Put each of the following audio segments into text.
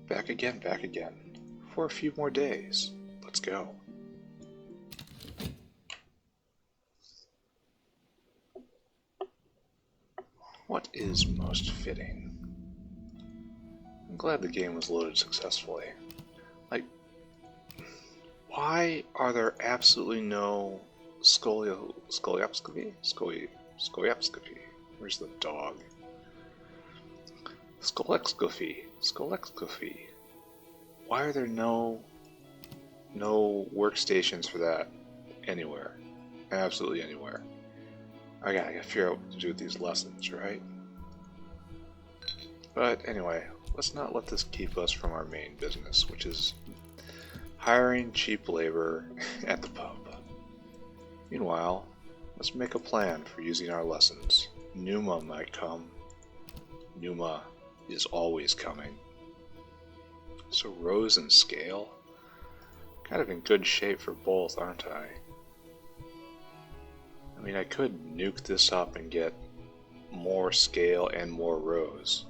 Back again, back again. For a few more days. Let's go. What is most fitting? I'm glad the game was loaded successfully. Like, why are there absolutely no Skoliopscopy? Skoliopscopy. Where's the dog? Skolexcopy. Why are there no workstations for that anywhere? Absolutely anywhere. I gotta figure out what to do with these lessons, right? But anyway, let's not let this keep us from our main business, which is hiring cheap labor at the pub. Meanwhile, let's make a plan for using our lessons. Numa might come. Numa is always coming. So Rose and Scale? Kind of in good shape for both, aren't I? I mean, I could nuke this up and get more Scale and more Rose.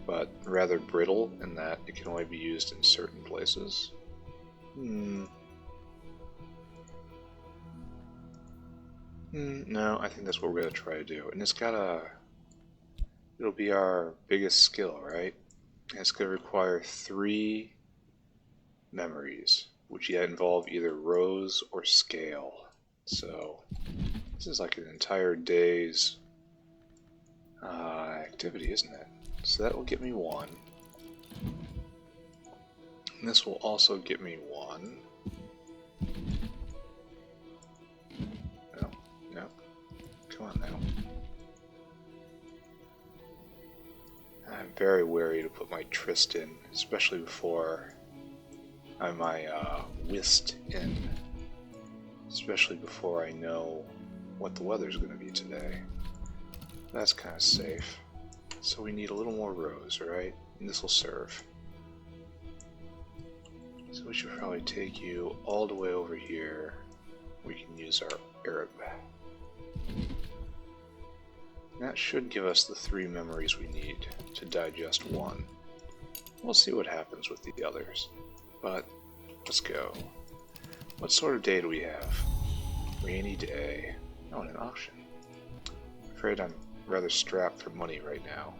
But rather brittle in that it can only be used in certain places. No, I think that's what we're going to try to do. And it'll be our biggest skill, right? And it's going to require 3 memories, which involve either Rose or Scale. So this is like an entire day's activity, isn't it? So that will get me 1. And this will also get me 1. No. Come on now. I'm very wary to put my Tryst in, especially before my Whist in. Especially before I know what the weather's going to be today. That's kind of safe. So we need a little more Rose, right? And this will serve. So we should probably take you all the way over here. We can use our Arab. That should give us the 3 memories we need to digest 1. We'll see what happens with the others. But let's go. What sort of day do we have? Rainy day. Oh, and an auction. I'm afraid I'm rather strapped for money right now.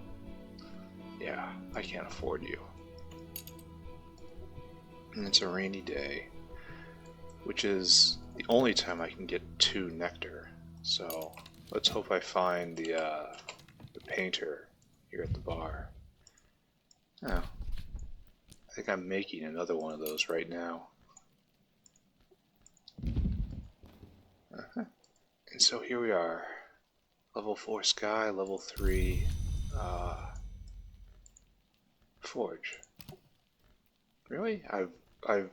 Yeah, I can't afford you. And it's a rainy day, which is the only time I can get 2 nectar. So let's hope I find the painter here at the bar. Oh, I think I'm making another one of those right now. And so here we are. Level 4 Sky, level 3 Forge. Really? I've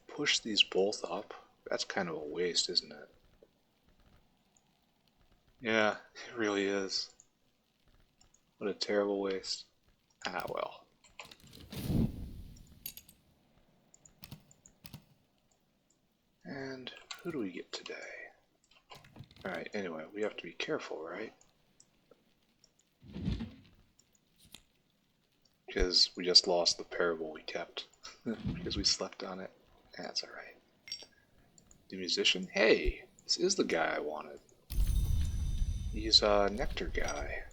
pushed these both up? That's kind of a waste, isn't it? Yeah, it really is. What a terrible waste. Ah, well. And who do we get today? Alright, anyway, we have to be careful, right? Because we just lost the parable we kept. Because we slept on it. That's alright. The musician? Hey! This is the guy I wanted. He's a nectar guy.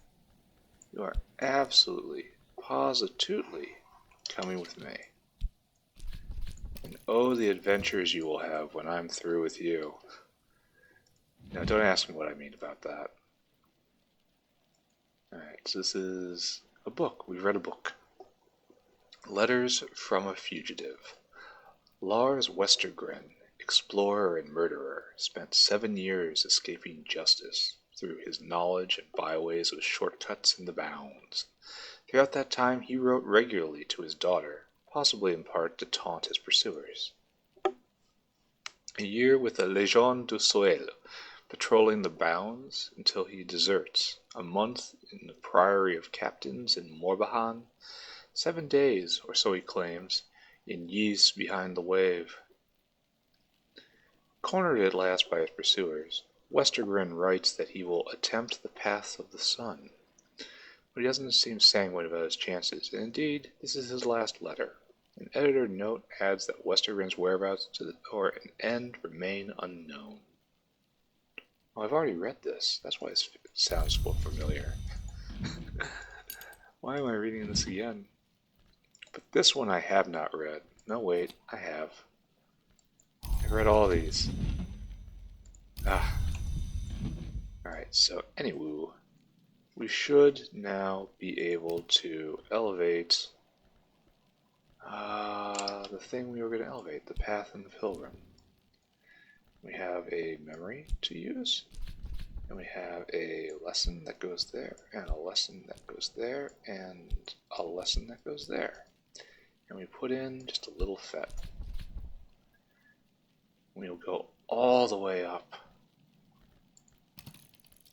You are absolutely, positively coming with me. And oh, the adventures you will have when I'm through with you. Now, don't ask me what I mean about that. Alright, so this is a book. We've read a book. Letters from a Fugitive. Lars Westergren, explorer and murderer, spent 7 years escaping justice through his knowledge and byways of shortcuts and the bounds. Throughout that time, he wrote regularly to his daughter, possibly in part to taunt his pursuers. A year with the Légion du Soleil, patrolling the bounds until he deserts. A month in the Priory of Captains in Morbihan. 7 days, or so he claims, in Ys behind the wave. Cornered at last by his pursuers, Westergren writes that he will attempt the path of the sun. but he doesn't seem sanguine about his chances, and indeed, this is his last letter. An editor note adds that Westergren's whereabouts or an end remain unknown. Oh, I've already read this. That's why it sounds so familiar. Why am I reading this again? But this one I have not read. No, wait, I have. I've read all these. Alright, so anywho, we should now be able to elevate the thing we were going to elevate, the Path and the Pilgrim. We have a memory to use, and we have a lesson that goes there, and a lesson that goes there, and a lesson that goes there. And we put in just a little fet. We'll go all the way up.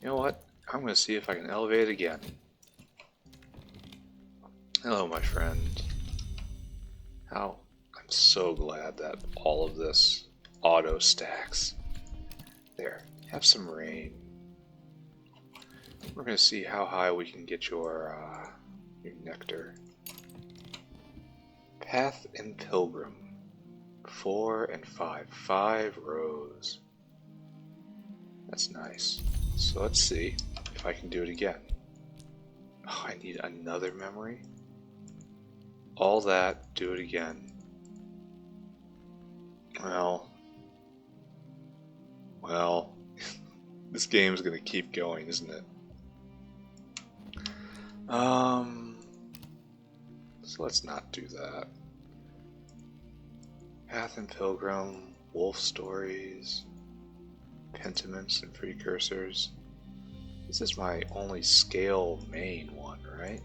You know what? I'm going to see if I can elevate it again. Hello, my friend. I'm so glad that all of this auto stacks. There, have some rain. We're going to see how high we can get your nectar. Path and Pilgrim. 4 and 5. 5 rows. That's nice. So let's see if I can do it again. Oh, I need another memory. All that, do it again. Well, this game's gonna keep going, isn't it? So let's not do that. Path and Pilgrim, Wolf Stories, Pentiments and Precursors. This is my only scale main one, right?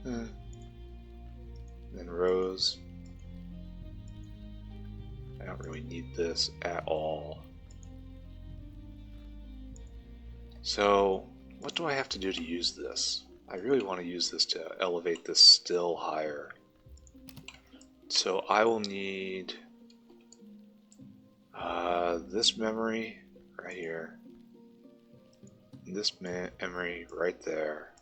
And then Rose. I don't really need this at all. So, what do I have to do to use this? I really want to use this to elevate this still higher. So I will need this memory right here, this memory right there,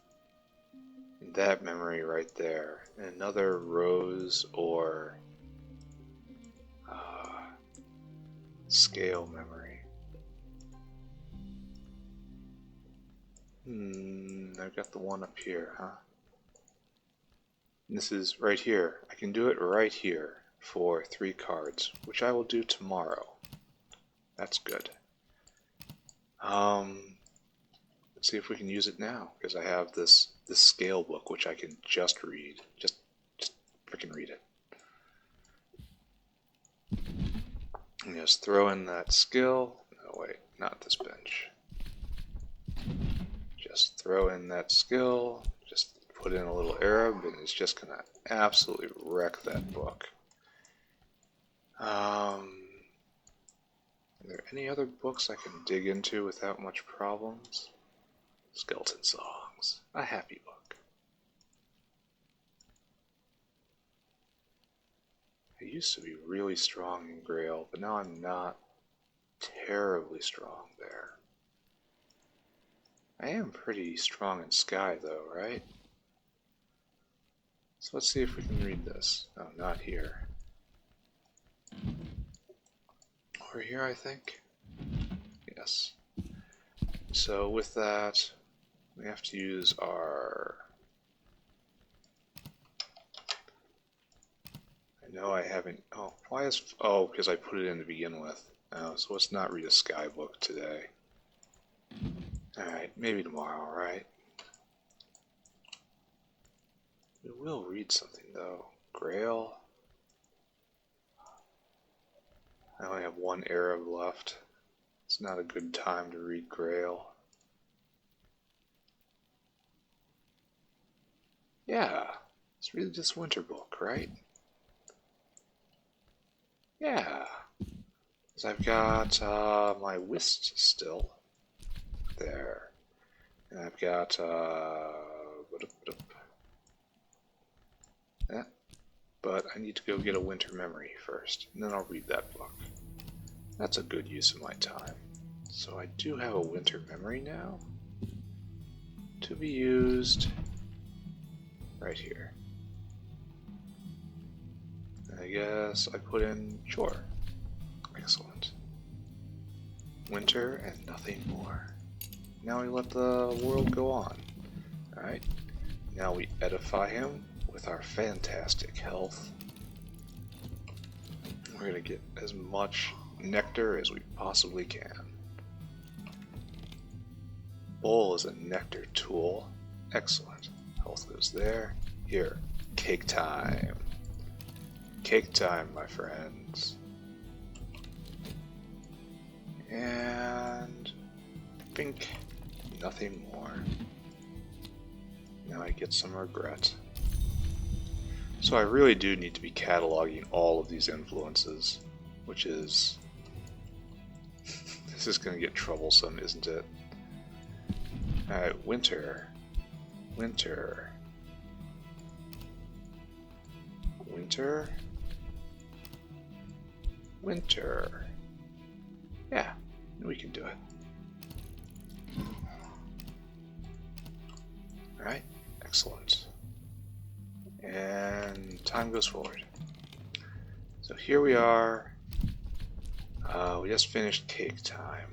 and that memory right there, and another rose or scale memory. I've got the one up here, huh? And this is right here. I can do it right here for 3 cards, which I will do tomorrow. That's good. Let's see if we can use it now, because I have this scale book which I can just read. Just freaking read it. And just throw in that skill. No, wait, not this bench. Just throw in that skill. Just put in a little Arab, and it's just gonna absolutely wreck that book. Are there any other books I can dig into without much problems? Skeleton Songs, a happy book. I used to be really strong in Grail, but now I'm not terribly strong there. I am pretty strong in Sky though, right? So let's see if we can read this. Oh, not here. Over here, I think? Yes. So with that, we have to use our... I know I haven't... Oh, why is... Oh, because I put it in to begin with. Oh, so let's not read a Sky book today. Alright, maybe tomorrow, right? We will read something though. Grail. I only have 1 Arab left. It's not a good time to read Grail. Yeah, let's read this winter book, right? Yeah. Because I've got my Whist still. There. And I've got that. But I need to go get a winter memory first, and then I'll read that book. That's a good use of my time. So I do have a winter memory now. to be used right here. I guess I put in sure. Excellent. Winter and nothing more. Now we let the world go on. Alright. Now we edify him with our fantastic health. We're gonna get as much nectar as we possibly can. Bowl is a nectar tool. Excellent. Health goes there. Here. Cake time. Cake time, my friends. And bink. Nothing more. Now I get some regret. So I really do need to be cataloging all of these influences, which is... this is going to get troublesome, isn't it? Alright, winter. Winter. Winter. Winter. Yeah, we can do it. Alright, excellent. And time goes forward. So here we are. We just finished cake time.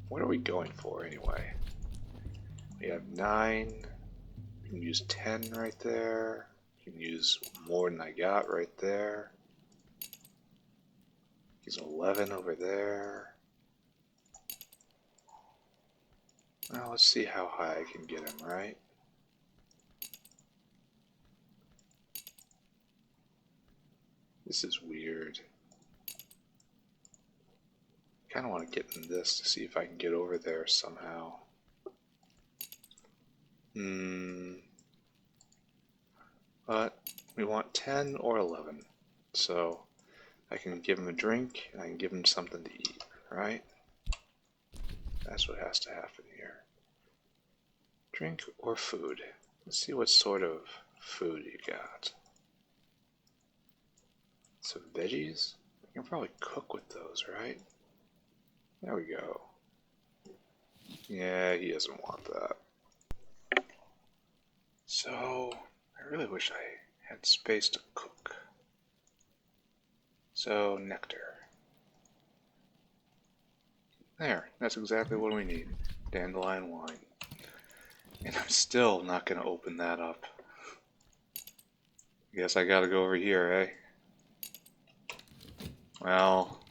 What are we going for anyway? We have 9. We can use 10 right there. We can use more than I got right there. Use 11 over there. Well, let's see how high I can get him, right? This is weird. I kind of want to get in this to see if I can get over there somehow. But we want 10 or 11. So I can give him a drink and I can give him something to eat, right? That's what has to happen here. Drink or food. Let's see what sort of food you got. Some veggies? I can probably cook with those, right? There we go. Yeah, he doesn't want that. So, I really wish I had space to cook. So, nectar. There, that's exactly what we need. Dandelion wine. And I'm still not going to open that up. Guess I gotta go over here, eh? Well,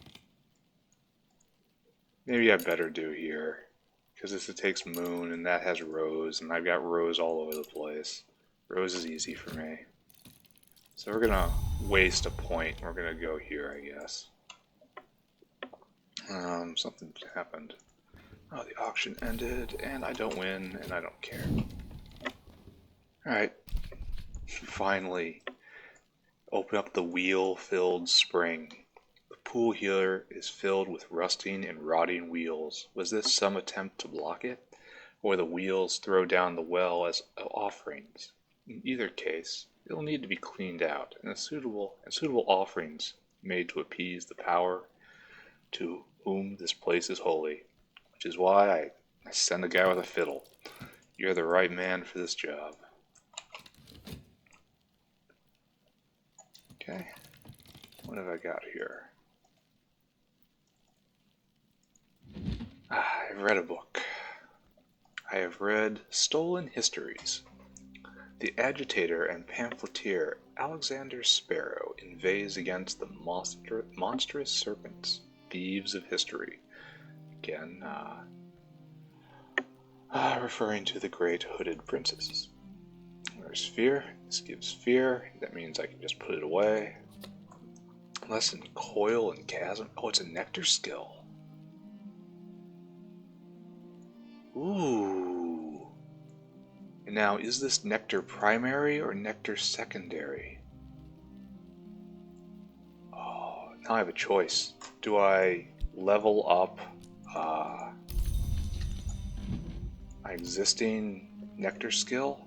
maybe I better do here. Because this takes moon, and that has rose, and I've got rose all over the place. Rose is easy for me. So we're gonna waste a point. We're gonna go here, I guess. Something happened. Oh, the auction ended, and I don't win, and I don't care. Alright. Finally. Open up the wheel-filled spring. The pool here is filled with rusting and rotting wheels. Was this some attempt to block it? Or the wheels throw down the well as offerings? In either case, it will need to be cleaned out, and suitable offerings made to appease the power to whom this place is holy. Which is why I send a guy with a fiddle. You're the right man for this job. Okay. What have I got here? I've read a book. I have read Stolen Histories. The agitator and pamphleteer Alexander Sparrow inveighs against the monstrous serpents, thieves of history. Again, referring to the great hooded princesses. There's fear. This gives fear. That means I can just put it away. Lesson coil and chasm. Oh, it's a nectar skill. Ooh. And now, is this nectar primary or nectar secondary? Oh, now I have a choice. Do I level up my existing nectar skill?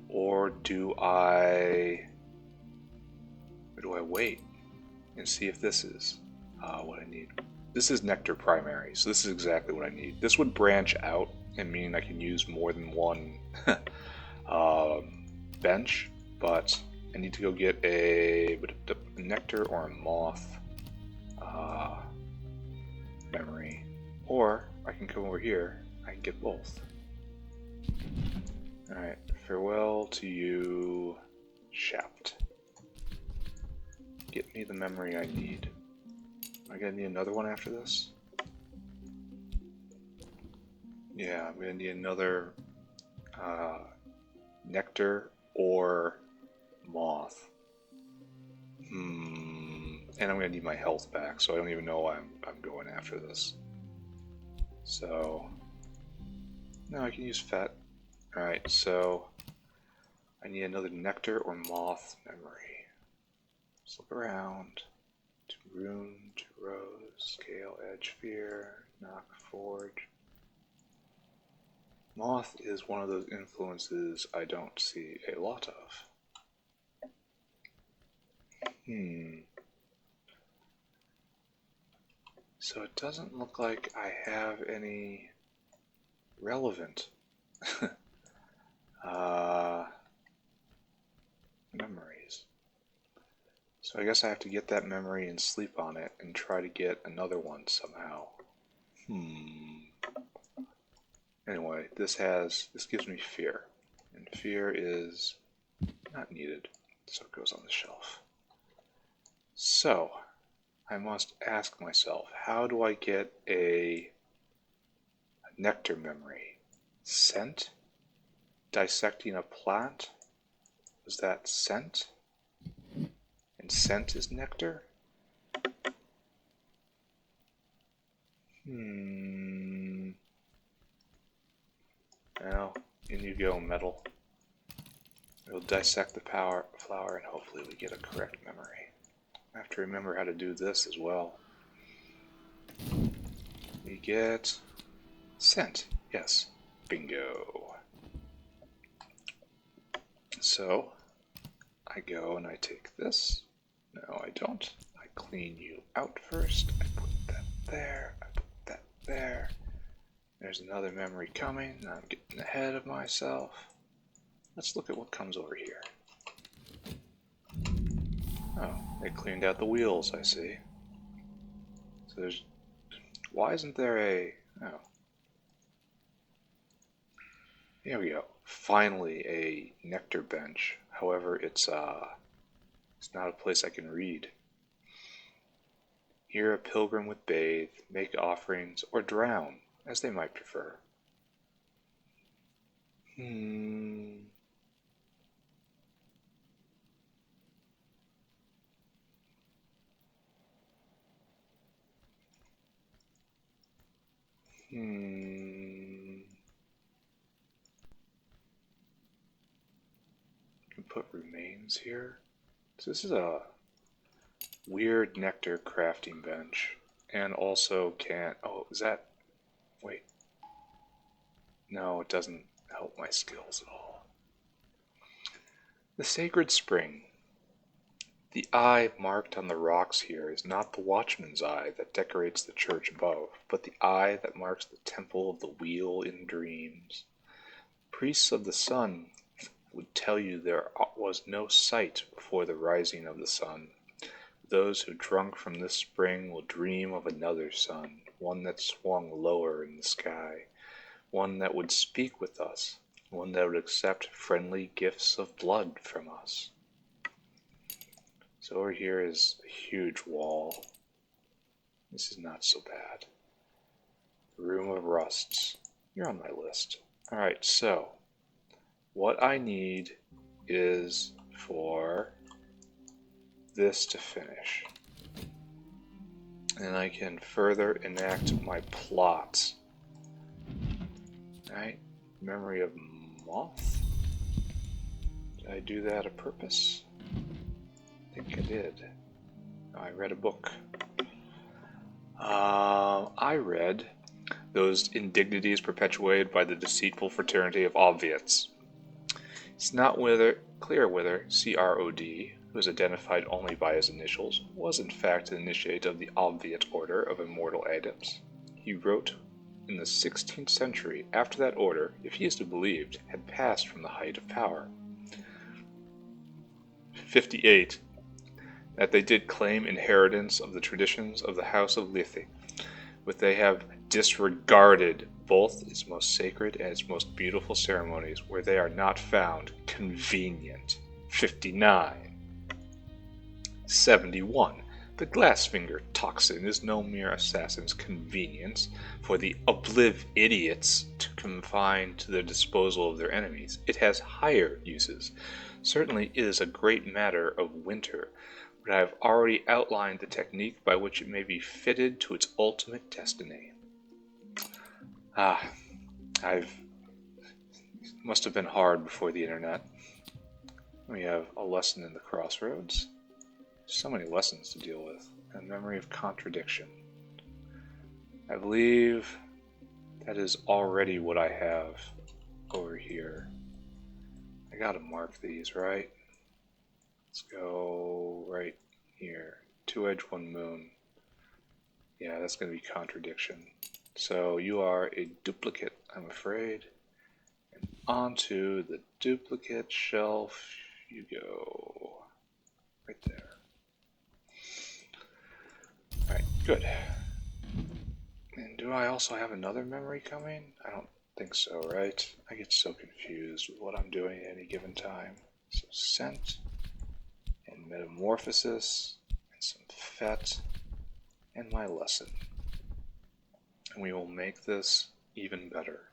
Or do I wait and see if this is what I need? This is nectar primary, so this is exactly what I need. This would branch out and meaning I can use more than one bench, but I need to go get a nectar or a moth memory, or I can come over here. I can get both. Alright, farewell to you, Shaft. Get me the memory I need. Am I gonna need another one after this? Yeah, I'm gonna need another nectar or moth. And I'm gonna need my health back, so I don't even know I'm going after this. So no, I can use fat. Alright, so I need another nectar or moth memory. Just look around. To rune, to rose, scale, edge, fear, knock, forge. Moth is one of those influences I don't see a lot of. So it doesn't look like I have any relevant memories. So I guess I have to get that memory and sleep on it and try to get another one somehow. Anyway, this gives me fear. And fear is not needed, so it goes on the shelf. So, I must ask myself, how do I get a nectar memory? Scent? Dissecting a plant? Was that scent? And scent is nectar? Well, in you go, metal. We'll dissect the flower and hopefully we get a correct memory. I have to remember how to do this as well. We get scent. Yes. Bingo. So, I go and I take this. No, I don't. I clean you out first. I put that there. I put that there. There's another memory coming. I'm getting ahead of myself. Let's look at what comes over here. Oh, they cleaned out the wheels, I see. So there's... Why isn't there a... Oh. Here we go. Finally a nectar bench. However, it's not a place I can read. Here a pilgrim would bathe, make offerings, or drown, as they might prefer. Can put remains here. So this is a weird nectar crafting bench. And also can't... Oh, is that... Wait. No, it doesn't help my skills at all. The sacred spring. The eye marked on the rocks here is not the watchman's eye that decorates the church above, but the eye that marks the temple of the wheel in dreams. Priests of the sun would tell you there was no sight before the rising of the sun. Those who drunk from this spring will dream of another sun, one that swung lower in the sky, one that would speak with us, one that would accept friendly gifts of blood from us. So over here is a huge wall. This is not so bad. Room of Rusts. You're on my list. Alright, so what I need is for this to finish. And I can further enact my plots. Alright, memory of moth. Did I do that a purpose? I think I did. I read a book. I read Those Indignities Perpetuated by the Deceitful Fraternity of Obviates. It's not clear whether CROD, who is identified only by his initials, was in fact an initiate of the Obviate Order of Immortal Adepts. He wrote in the 16th century after that order, if he is to be believed, had passed from the height of power. 58. That they did claim inheritance of the traditions of the House of Lethe, but they have disregarded both its most sacred and its most beautiful ceremonies where they are not found convenient. 59. 71. The Glassfinger toxin is no mere assassin's convenience for the idiots to confine to the disposal of their enemies. It has higher uses. Certainly it is a great matter of winter, but I have already outlined the technique by which it may be fitted to its ultimate destiny. Must have been hard before the internet. We have a lesson in the crossroads. So many lessons to deal with. A memory of contradiction. I believe that is already what I have over here. I gotta mark these, right? Let's go right here. 2 edge, 1 moon. Yeah, that's gonna be contradiction. So you are a duplicate, I'm afraid. And onto the duplicate shelf you go. Right there. Alright, good. And do I also have another memory coming? I don't think so, right? I get so confused with what I'm doing at any given time. So scent, and metamorphosis, and some fet, and my lesson. And we will make this even better.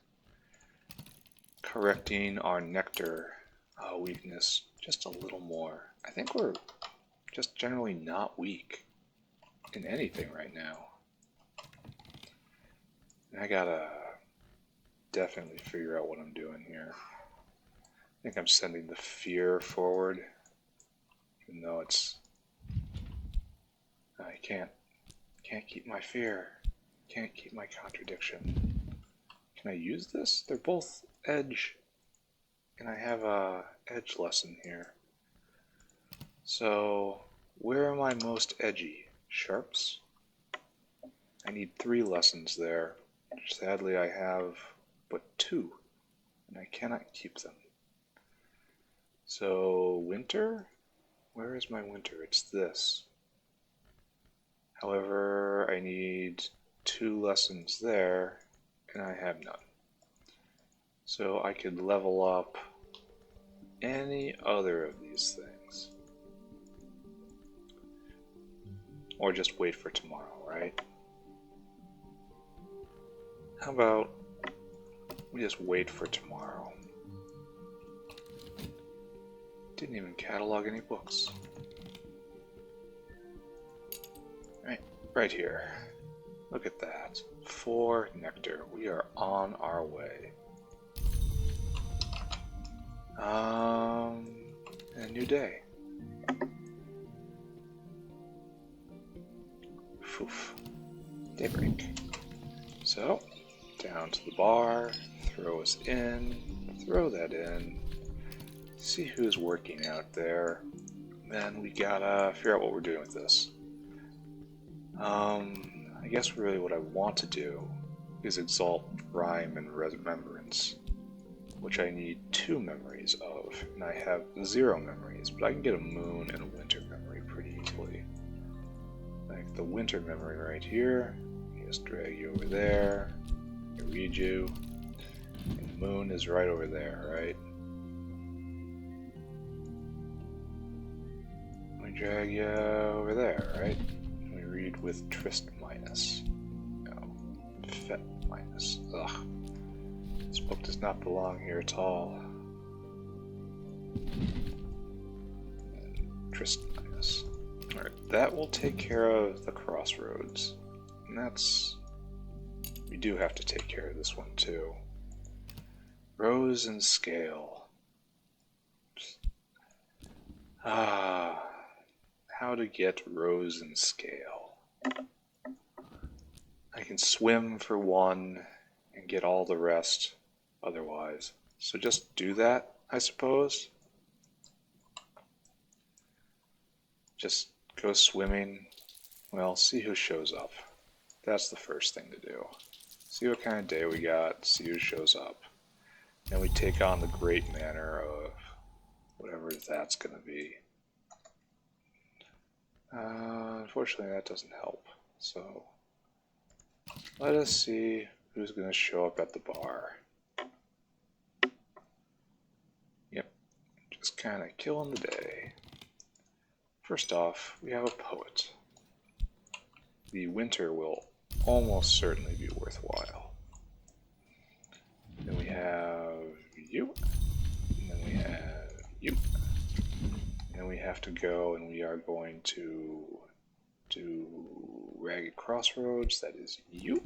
Correcting our nectar weakness just a little more. I think we're just generally not weak in anything right now. And I gotta definitely figure out what I'm doing here. I think I'm sending the fear forward, even though it's... I can't keep my fear. Can't keep my contradiction. Can I use this? They're both edge. And I have a edge lesson here. So, where am I most edgy? Sharps? I need 3 lessons there. Sadly, I have but 2, and I cannot keep them. So, winter? Where is my winter? It's this. However, I need 2 lessons there, and I have none. So I could level up any other of these things. Or just wait for tomorrow, right? How about we just wait for tomorrow? Didn't even catalog any books. Right here. Look at that. 4 nectar. We are on our way. A new day. Poof. Daybreak. So, down to the bar, throw us in, throw that in, see who's working out there, then we gotta figure out what we're doing with this. I guess really what I want to do is exalt rhyme and remembrance, which I need 2 memories of, and I have 0 memories, but I can get a moon and a winter memory pretty easily. Like the winter memory right here, just drag you over there, I read you, and the moon is right over there, right? We drag you over there, right? And we read with Trist minus. No, Fet minus. Ugh. This book does not belong here at all. And Trist minus. Alright, that will take care of the crossroads. And that's... we do have to take care of this one too. Rose and scale. How to get rose and scale. I can swim for 1 and get all the rest otherwise. So just do that, I suppose. Just go swimming. Well, see who shows up. That's the first thing to do. See what kind of day we got, see who shows up. Then we take on the great manner of whatever that's going to be. Unfortunately, that doesn't help. So, let us see who's going to show up at the bar. Yep, just kind of killing the day. First off, we have a poet. The winter will almost certainly be worthwhile. Then we have you. And then we have you. And we have to go, and we are going to do Ragged Crossroads. That is you.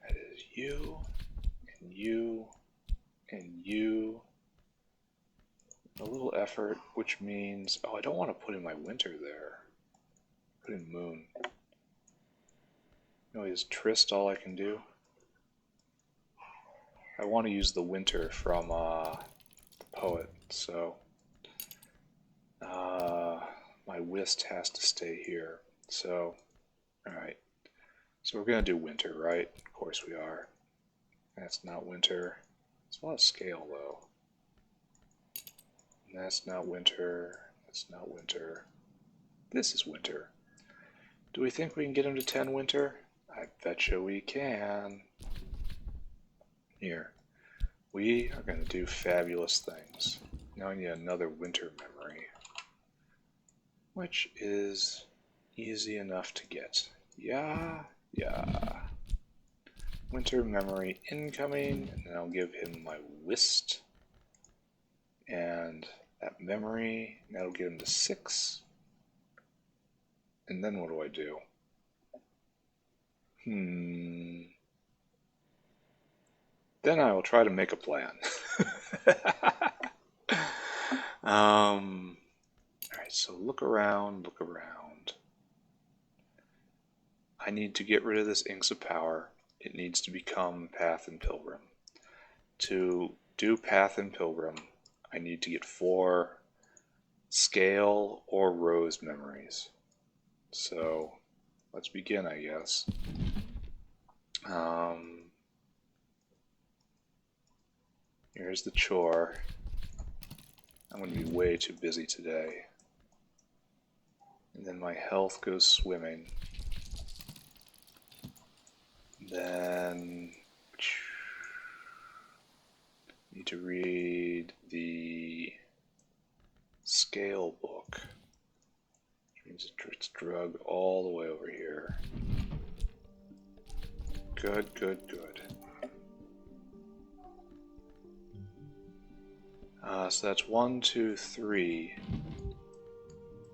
That is you. And you. And you. A little effort, which means... Oh, I don't want to put in my winter there. Put in moon. No, is Trist all I can do? I want to use the winter from the poet, so my whist has to stay here. So, alright. So we're going to do winter, right? Of course we are. That's not winter. It's a lot of scale, though. And that's not winter. That's not winter. This is winter. Do we think we can get him to 10 winter? I betcha we can. Here. We are going to do fabulous things. Now I need another winter memory, which is easy enough to get. Yeah. Winter memory incoming, and then I'll give him my whist. And that memory, that'll get him to 6. And then what do I do? Then I will try to make a plan. Alright, so look around. I need to get rid of this Inks of Power. It needs to become Path and Pilgrim. To do Path and Pilgrim, I need to get 4 Scale or Rose memories. So, let's begin, I guess. Here's the chore. I'm going to be way too busy today. And then my health goes swimming. Then need to read the scale book, which means it's drug all the way over here. Good. So that's 1, 2, 3.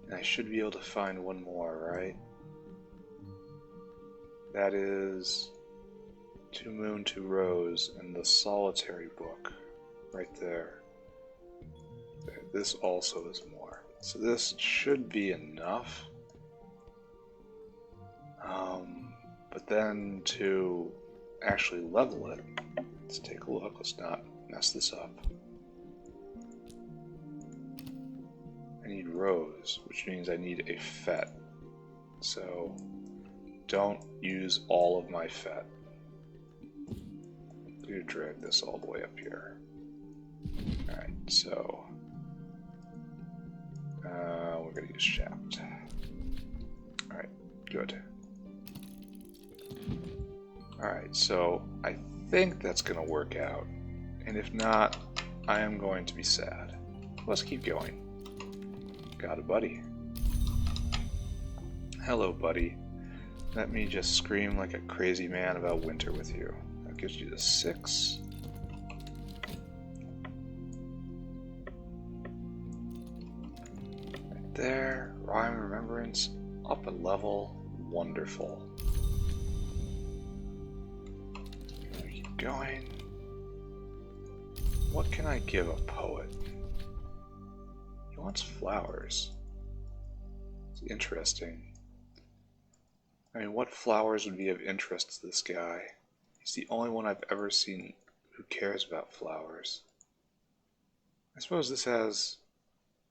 And I should be able to find one more, right? That is 2 Moon, 2 Rose, and the Solitary book right there. This also is more. So this should be enough. But then to actually level it, let's take a look. Let's not mess this up. I need Rose, which means I need a Fet. So don't use all of my Fet. I'm going to drag this all the way up here. Alright, so we're going to use Shaft. Alright, good. Alright, so I think that's going to work out. And if not, I am going to be sad. Let's keep going. Got a buddy. Hello, buddy. Let me just scream like a crazy man about winter with you. That gives you the 6. Right there. Rhyme Remembrance. Up a level. Wonderful. Keep going. What can I give a poet? He wants flowers. It's interesting. I mean, what flowers would be of interest to this guy? He's the only one I've ever seen who cares about flowers. I suppose this has...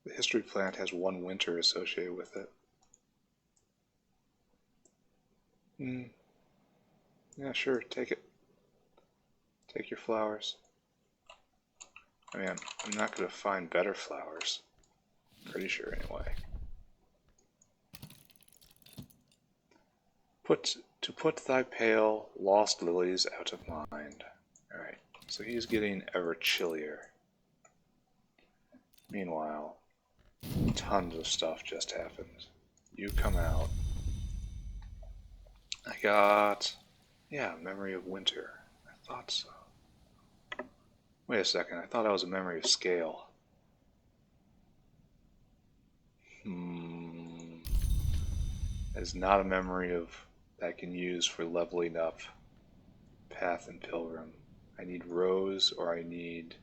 The history plant has 1 winter associated with it. Yeah, sure, take it. Take your flowers. I mean, I'm not going to find better flowers. Pretty sure, anyway. To put thy pale, lost lilies out of mind. Alright, so he's getting ever chillier. Meanwhile, tons of stuff just happened. You come out. I got... yeah, Memory of Winter. I thought so. Wait a second, I thought I was a Memory of Scale. It's not a memory of that I can use for leveling up Path and Pilgrim. I need Rose or I need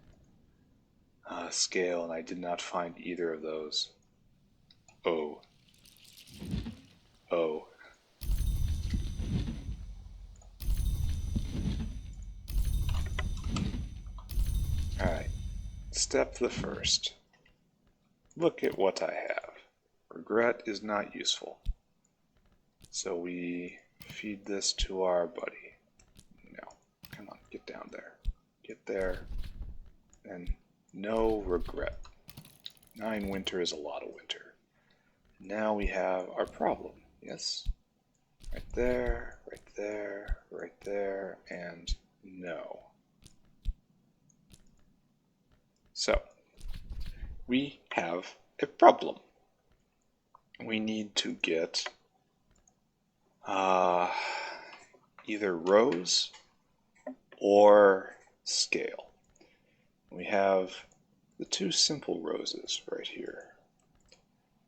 Scale, and I did not find either of those. Oh. Alright. Step the first. Look at what I have. Regret is not useful. So we feed this to our buddy. No. Come on, get down there. Get there. And no regret. 9 winter is a lot of winter. Now we have our problem. Yes? Right there, right there, right there, and no. So, we have a problem. We need to get either Rose or Scale. We have the 2 simple roses right here.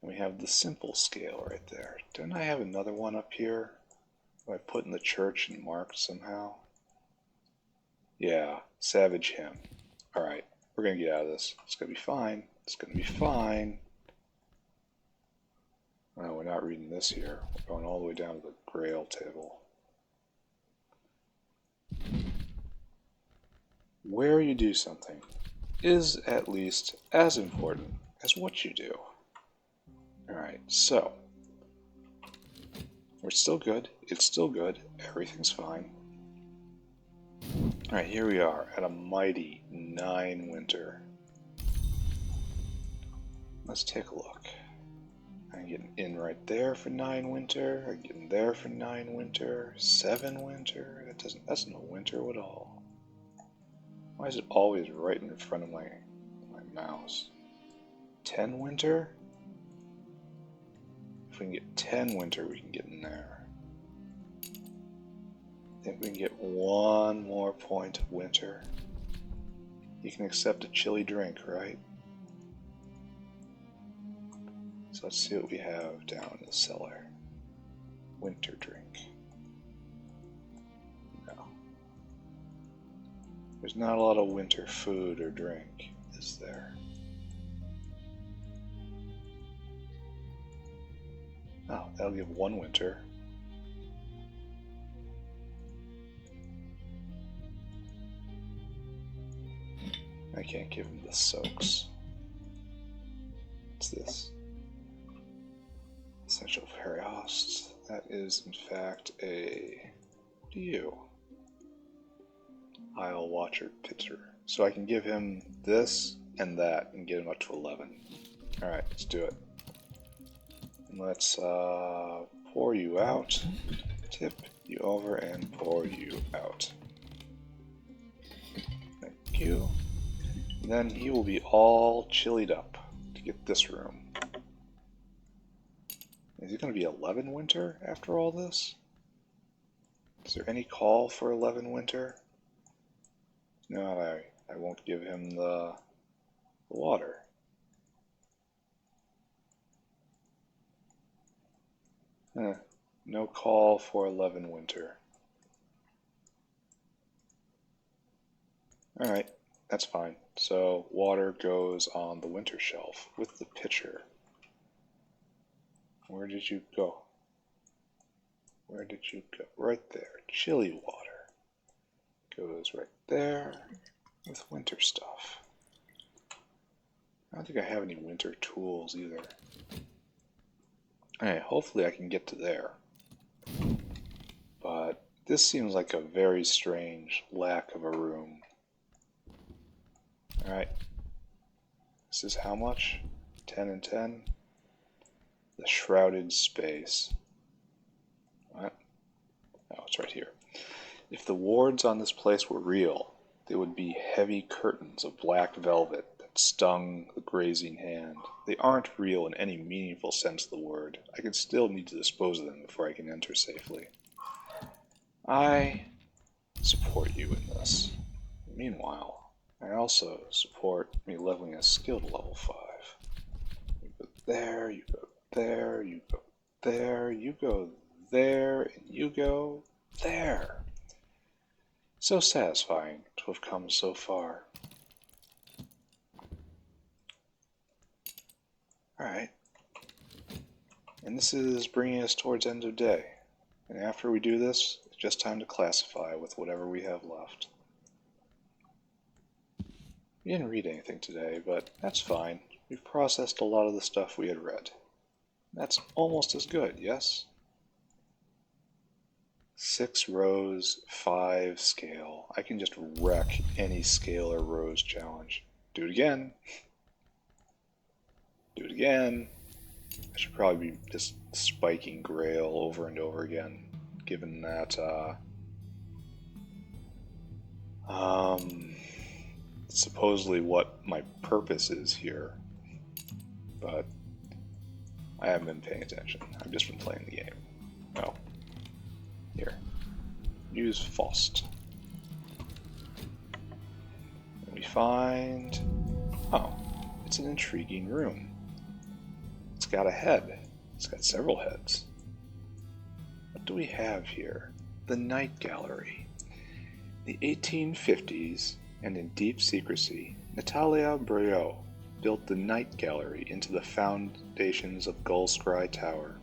We have the simple Scale right there. Didn't I have another one up here? I put in the church and marked somehow? Yeah, Savage Hymn. Alright, we're gonna get out of this. It's gonna be fine. It's gonna be fine. No, we're not reading this here. We're going all the way down to the Grail table. Where you do something is at least as important as what you do. Alright, so we're still good. It's still good. Everything's fine. Alright, here we are at a mighty 9 winter. Let's take a look. I can get in right there for 9 winter. I can get in there for 9 winter. 7 winter. That's no winter at all. Why is it always right in front of my mouse? 10 winter? If we can get 10 winter, we can get in there. I think we can get 1 more point of winter. You can accept a chilly drink, right? So let's see what we have down in the cellar. Winter drink. No. There's not a lot of winter food or drink, is there? Oh, that'll give 1 winter. I can't give him the soaks. What's this? Essential fairy hosts. That is, in fact, a... what do you? Isle Watcher Pitcher. So I can give him this and that and get him up to 11. Alright, let's do it. And let's pour you out, tip you over, and pour you out. Thank you. And then he will be all chillied up to get this room. Is it going to be 11 winter after all this? Is there any call for 11 winter? No, I won't give him the water. No call for 11 winter. Alright, that's fine. So water goes on the winter shelf with the pitcher. Where did you go? Where did you go? Right there. Chilly water. Goes right there with winter stuff. I don't think I have any winter tools either. Alright, hopefully I can get to there. But This seems like a very strange lack of a room. Alright. This is how much? 10 and 10? The shrouded space. What? Oh, it's right here. If the wards on this place were real, they would be heavy curtains of black velvet that stung the grazing hand. They aren't real in any meaningful sense of the word. I could still need to dispose of them before I can enter safely. I support you in this. Meanwhile, I also support me leveling a skill to level 5. You go there, you go there, you go there, you go there, and you go there. So satisfying to have come so far. Alright. And this is bringing us towards end of day. And after we do this, it's just time to classify with whatever we have left. We didn't read anything today, but that's fine. We've processed a lot of the stuff we had read. That's almost as good, yes? 6 rows, 5 scale. I can just wreck any scale or rows challenge. Do it again. Do it again. I should probably be just spiking Grail over and over again, given that, supposedly what my purpose is here. But I haven't been paying attention. I've just been playing the game. Oh. Here. Use Faust. And we find... Oh, it's an intriguing room. It's got a head. It's got several heads. What do we have here? The Night Gallery. In the 1850s, and in deep secrecy, Natalia Briot built the Night Gallery into the foundations of Gullscry Tower.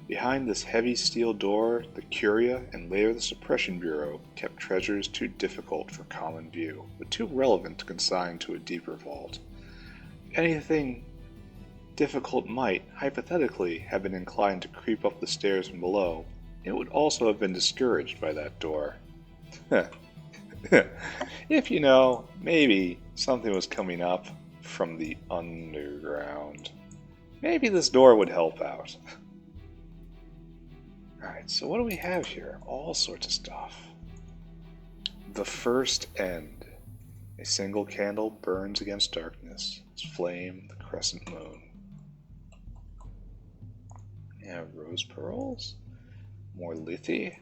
Behind this heavy steel door, the Curia and later the Suppression Bureau kept treasures too difficult for common view, but too relevant to consign to a deeper vault. Anything difficult might, hypothetically, have been inclined to creep up the stairs from below, it would also have been discouraged by that door. If you know, maybe something was coming up from the underground. Maybe this door would help out. Alright, so what do we have here? All sorts of stuff. The First End. A single candle burns against darkness. Its flame, the crescent moon. Yeah, rose pearls? More lithy?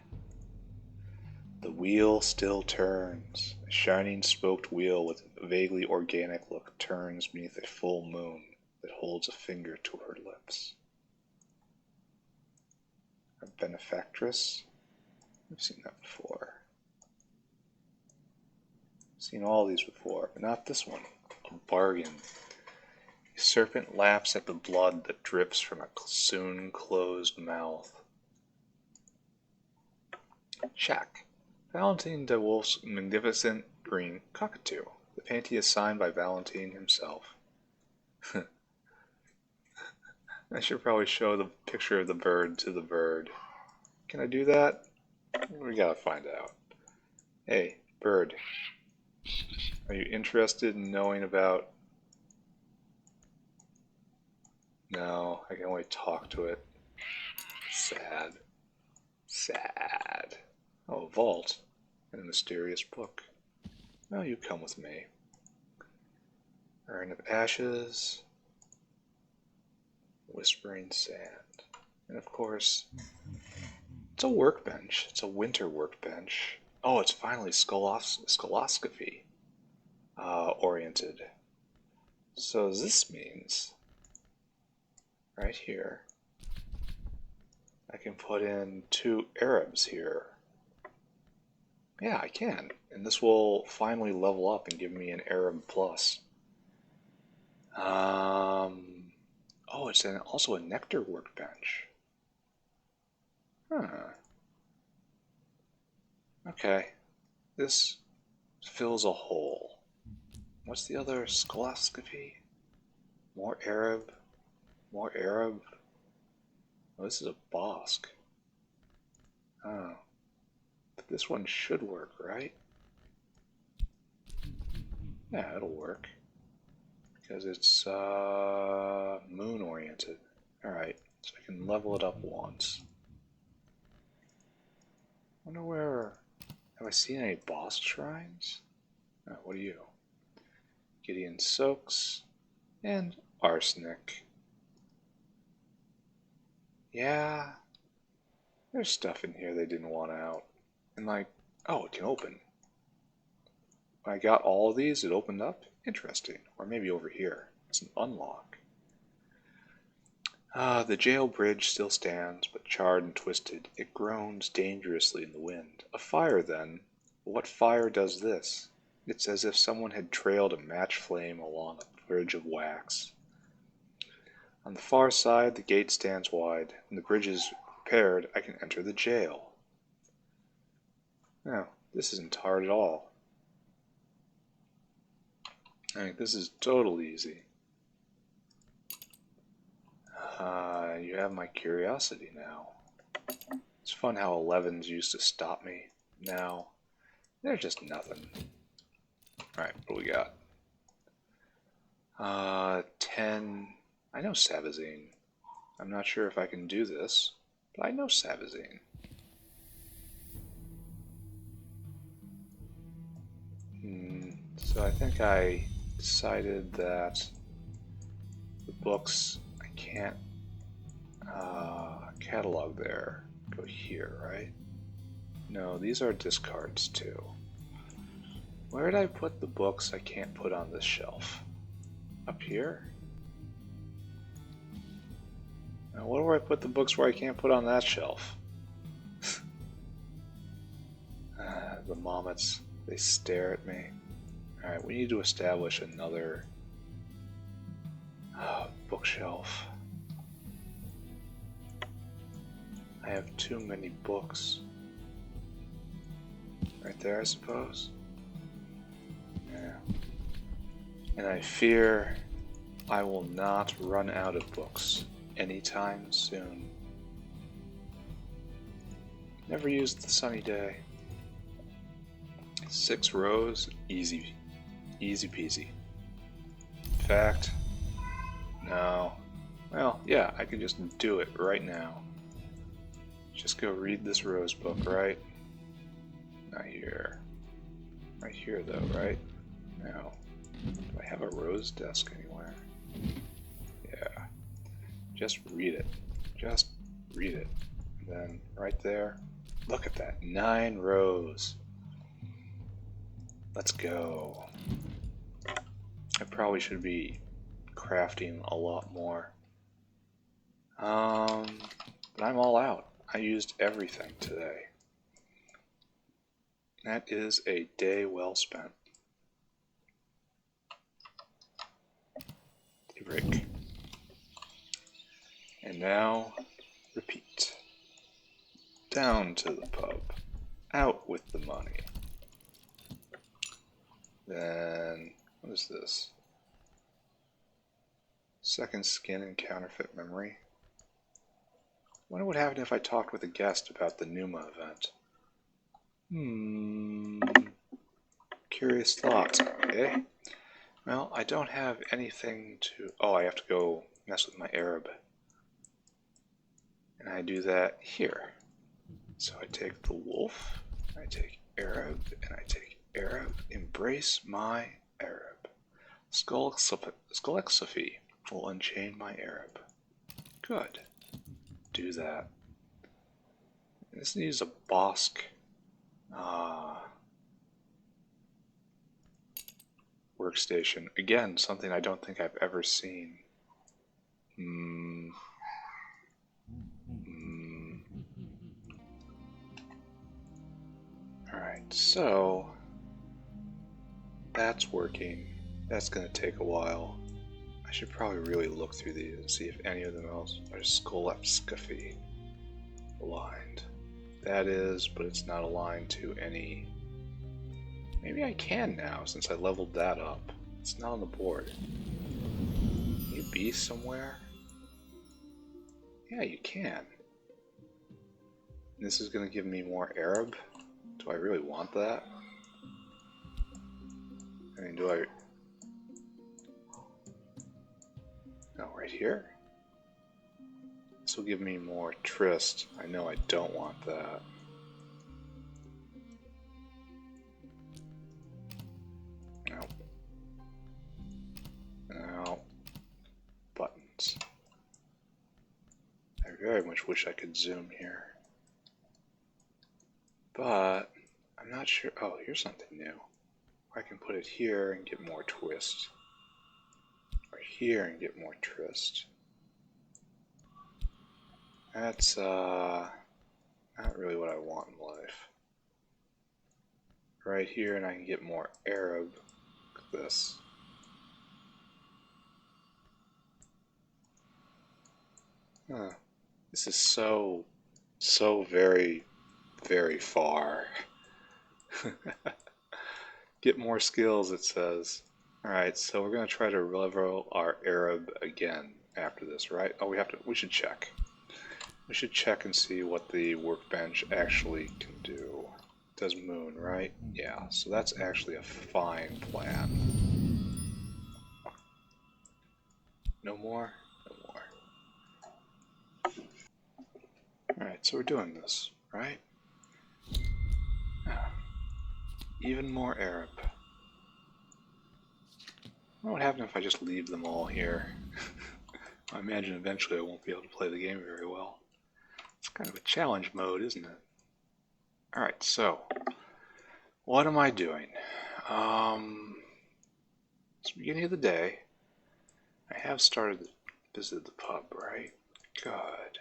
The wheel still turns. A shining spoked wheel with a vaguely organic look turns beneath a full moon that holds a finger to her lips. A benefactress? I've seen that before. I've seen all these before, but not this one. A bargain. A serpent laps at the blood that drips from a soon closed mouth. Shack. Valentine de Wolf's magnificent green cockatoo. The panty is signed by Valentine himself. I should probably show the picture of the bird to the bird. Can I do that? We gotta find out. Hey, bird. Are you interested in knowing about... No, I can only talk to it. Sad. Sad. Oh, a vault. And a mysterious book. Oh, you come with me. Urn of ashes. Whispering sand. And of course, it's a workbench. It's a winter workbench. Oh, it's finally scoloscopy oriented. So this means, right here, I can put in 2 Arabs here. Yeah, I can. And this will finally level up and give me an Arab plus. Oh, it's also a nectar workbench. Huh. Okay. This fills a hole. What's the other? Scoloscopy? More Arab? More Arab? Oh, this is a Bosque. Oh. But this one should work, right? Yeah, it'll work. Because it's moon oriented. Alright, so I can level it up once. Wonder where... Have I seen any boss shrines? Oh, what are you? Gideon Soaks and Arsenic. Yeah, there's stuff in here they didn't want out. And like, oh, it can open. When I got all of these, it opened up? Interesting. Or maybe over here. It's an unlock. The jail bridge still stands, but charred and twisted. It groans dangerously in the wind. A fire, then. What fire does this? It's as if someone had trailed a match flame along a bridge of wax. On the far side, the gate stands wide. When the bridge is repaired, I can enter the jail. No, this isn't hard at all. I mean, this is totally easy. You have my curiosity now. It's fun how 11s used to stop me. Now, they're just nothing. Alright, what do we got? 10. I know Savazine. I'm not sure if I can do this, but I know Savazine. So I think I decided that the books I can't catalog there. Go here, right? No, these are discards too. Where did I put the books I can't put on this shelf? Up here? Now, where do I put the books where I can't put on that shelf? The Momets, they stare at me. Alright, we need to establish another bookshelf. I have too many books. Right there, I suppose? Yeah. And I fear I will not run out of books anytime soon. Never used the sunny day. 6 rows, easy. Easy peasy. In fact, no. Well, yeah, I can just do it right now. Just go read this rose book, right? Not here. Right here, though, right? No. Do I have a rose desk anywhere? Yeah. Just read it. Just read it. And then, right there, look at that. 9 rows. Let's go. I probably should be crafting a lot more. But I'm all out. I used everything today. That is a day well spent. Break. And now, repeat. Down to the pub. Out with the money. Then, what is this? Second skin and counterfeit memory. Wonder what happened if I talked with a guest about the Numa event. Curious thoughts, eh? Well, I don't have anything to... Oh, I have to go mess with my Arab. And I do that here. So I take the wolf, I take Arab, and I take Arab. Embrace my Arab. Skolexophy will unchain my Arab. Good. Do that. This needs a Bosk. Workstation. Again, something I don't think I've ever seen. Alright, so that's working. That's going to take a while. I should probably really look through these and see if any of them else are Skolexophy aligned. That is, but it's not aligned to any... Maybe I can now, since I leveled that up. It's not on the board. Can you be somewhere? Yeah, you can. And this is going to give me more Arab. Do I really want that? I mean, do I... No, right here? This will give me more tryst. I know I don't want that. No. No. Buttons. I very much wish I could zoom here. But I'm not sure. Oh, here's something new. I can put it here and get more twist. Or here and get more tryst. That's not really what I want in life. Right here, and I can get more Arab. Look at this. Huh. This is so very, very far. Get more skills, it says. Alright, so we're going to try to level our Arab again after this, right? Oh, we should check. We should check and see what the workbench actually can do. It does moon, right? Yeah, so that's actually a fine plan. No more? No more. Alright, so we're doing this, right? Even more Arab. What would happen if I just leave them all here? I imagine eventually I won't be able to play the game very well. It's kind of a challenge mode, isn't it? Alright, so what am I doing? It's the beginning of the day. I have started to visit the pub, right? Good.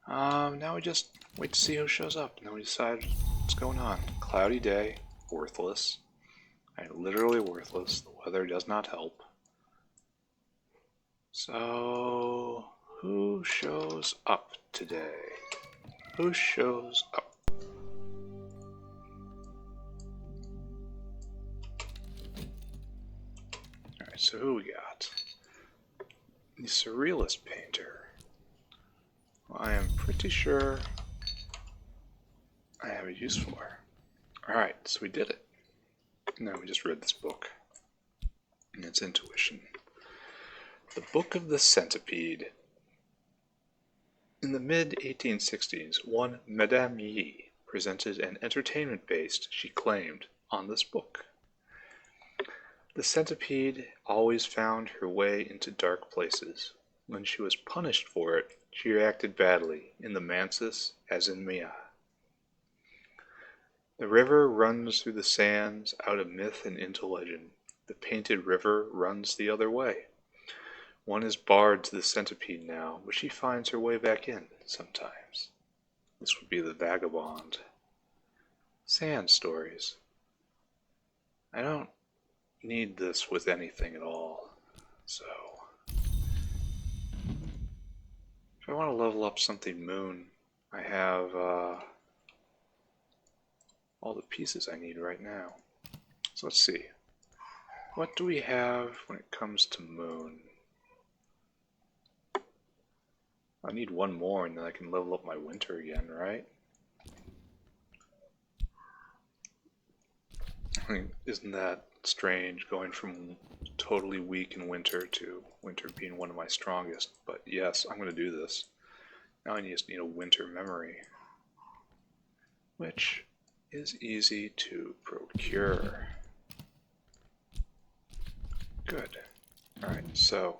Now we just wait to see who shows up, and then we decide what's going on. Cloudy day, worthless. Literally worthless. The weather does not help. So, who shows up today? Who shows up? Alright, so who we got? The Surrealist Painter. Well, I am pretty sure I have a use for. Alright, so we did it. No, we just read this book. And it's intuition. The Book of the Centipede. In the mid-1860s, one Madame Yi presented an entertainment-based, she claimed, on this book. The centipede always found her way into dark places. When she was punished for it, she reacted badly, in the Mansis as in Mia. The river runs through the sands, out of myth and into legend. The painted river runs the other way. One is barred to the centipede now, but she finds her way back in, sometimes. This would be the vagabond. Sand stories. I don't need this with anything at all, so... If I want to level up something moon, I have, all the pieces I need right now. So let's see. What do we have when it comes to moon? I need one more and then I can level up my winter again, right? I mean, isn't that strange going from totally weak in winter to winter being one of my strongest? But yes, I'm going to do this. Now I just need a winter memory, which is easy to procure. Good. Alright, so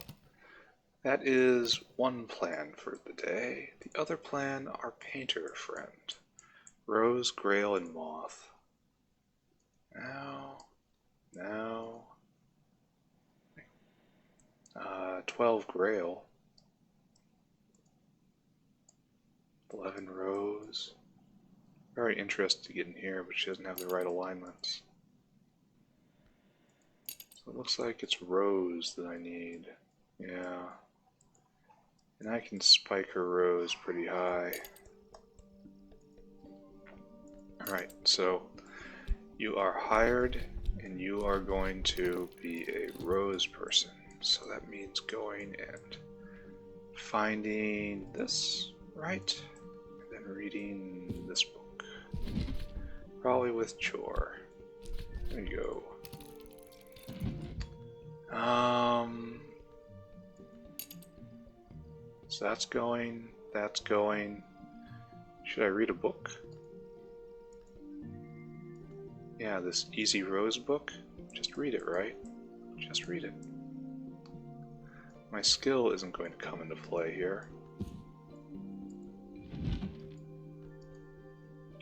that is one plan for the day. The other plan, our painter friend. Rose, Grail, and Moth. Now. 12 Grail. 11 Rose. Very interested to get in here, but she doesn't have the right alignments. So it looks like it's Rose that I need. Yeah. And I can spike her Rose pretty high. Alright, so you are hired and you are going to be a Rose person. So that means going and finding this, right? And then reading this book. Probably with chore. There you go. So that's going, that's going. Should I read a book? Yeah, this Easy Rose book. Just read it, right? Just read it. My skill isn't going to come into play here.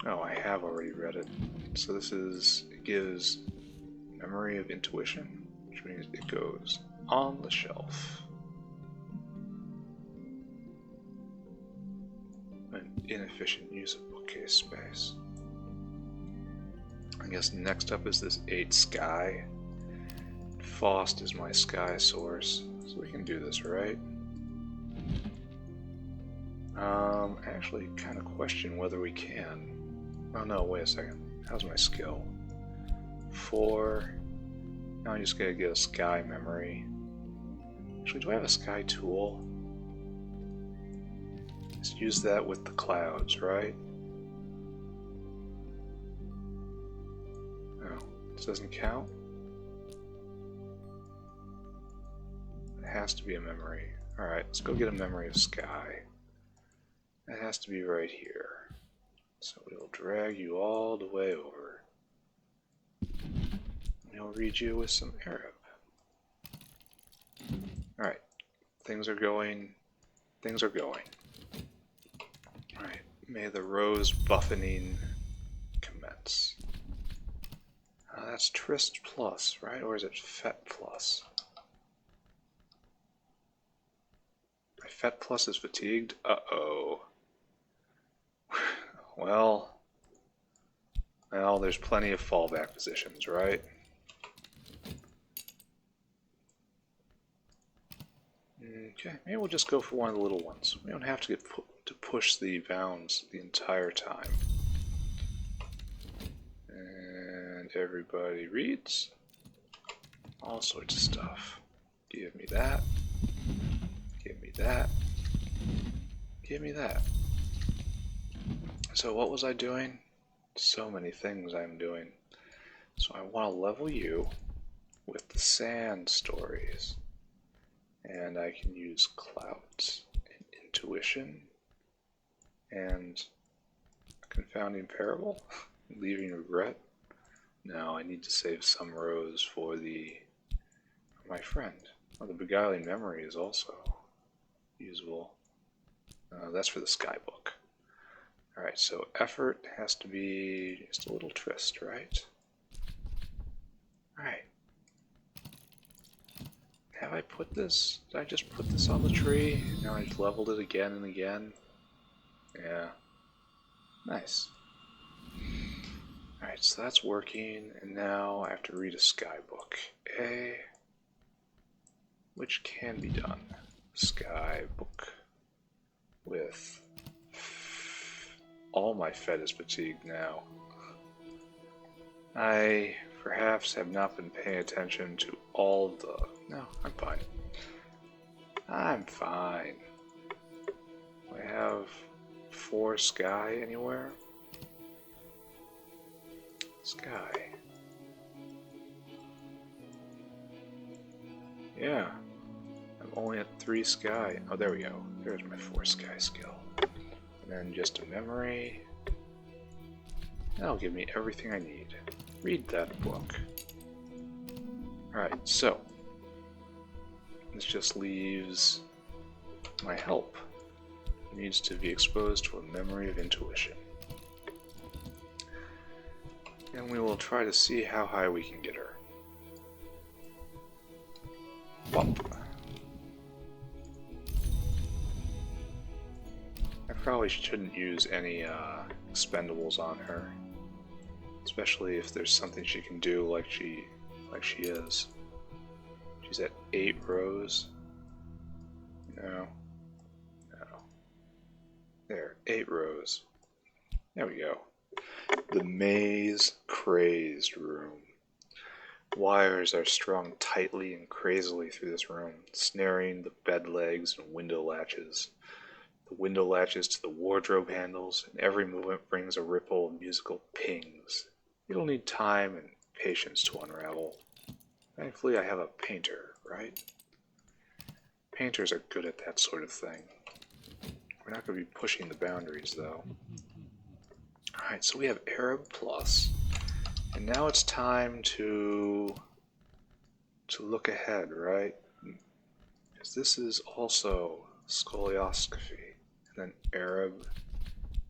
Oh, I have already read it. So this is, it gives Memory of Intuition, which means it goes on the shelf. An inefficient use of bookcase space. I guess next up is this 8 Sky. Faust is my Sky source, so we can do this, right? I actually kind of question whether we can. Oh no, wait a second. How's my skill? 4. Now I just gotta get a Sky memory. Actually, do I have a Sky tool? Just use that with the clouds, right? No, this doesn't count. It has to be a memory. Alright, let's go get a memory of Sky. It has to be right here. So we'll drag you all the way over. We'll read you with some Arab. Alright, things are going. Things are going. Alright, may the rose buffeting commence. That's Trist Plus, right? Or is it Fet Plus? My Fet Plus is fatigued? Uh-oh. Well, there's plenty of fallback positions, right? Okay, maybe we'll just go for one of the little ones. We don't have to get to push the bounds the entire time. And everybody reads all sorts of stuff. Give me that. Give me that. Give me that. So what was I doing? So many things I'm doing. So I want to level you with the sand stories. And I can use clouds and intuition and confounding parable, leaving regret. No, I need to save some rows for my friend. Oh, the beguiling memory is also usable. That's for the Sky book. Alright, so effort has to be just a little twist, right? Alright. Have I put this? Did I just put this on the tree? Now I've leveled it again and again. Yeah. Nice. Alright, so that's working, and now I have to read a Sky book. Which can be done. Sky book with all my Fet is fatigued now. I perhaps have not been paying attention to all the... No, I'm fine. I'm fine. Do I have 4 Sky anywhere? Sky. Yeah. I'm only at 3 Sky. Oh, there we go. There's my 4 Sky skill. And then just a memory. That'll give me everything I need. Read that book. Alright, so this just leaves my help. It needs to be exposed to a memory of intuition. And we will try to see how high we can get her. Bump. I probably shouldn't use any expendables on her. Especially if there's something she can do like she is. She's at 8 rows. No. There, 8 rows. There we go. The maze crazed room. Wires are strung tightly and crazily through this room, snaring the bed legs and window latches. The window latches to the wardrobe handles, and every movement brings a ripple of musical pings. It'll need time and patience to unravel. Thankfully, I have a painter, right? Painters are good at that sort of thing. We're not going to be pushing the boundaries, though. Alright, so we have Arab Plus. And now it's time to look ahead, right? Because this is also scolioscopy, and then Arab,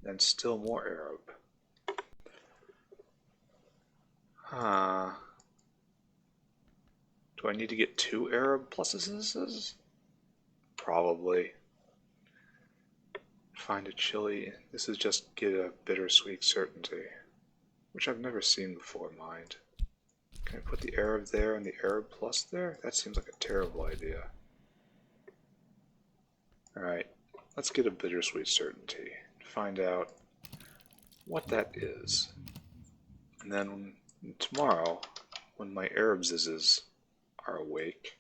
then still more Arab. Do I need to get 2 Arab pluses? Probably. Find a chili. This is just get a bittersweet certainty, which I've never seen before, mind. Can I put the Arab there and the Arab plus there? That seems like a terrible idea. Alright, let's get a bittersweet certainty. Find out what that is. And then tomorrow, when my Arabses are awake,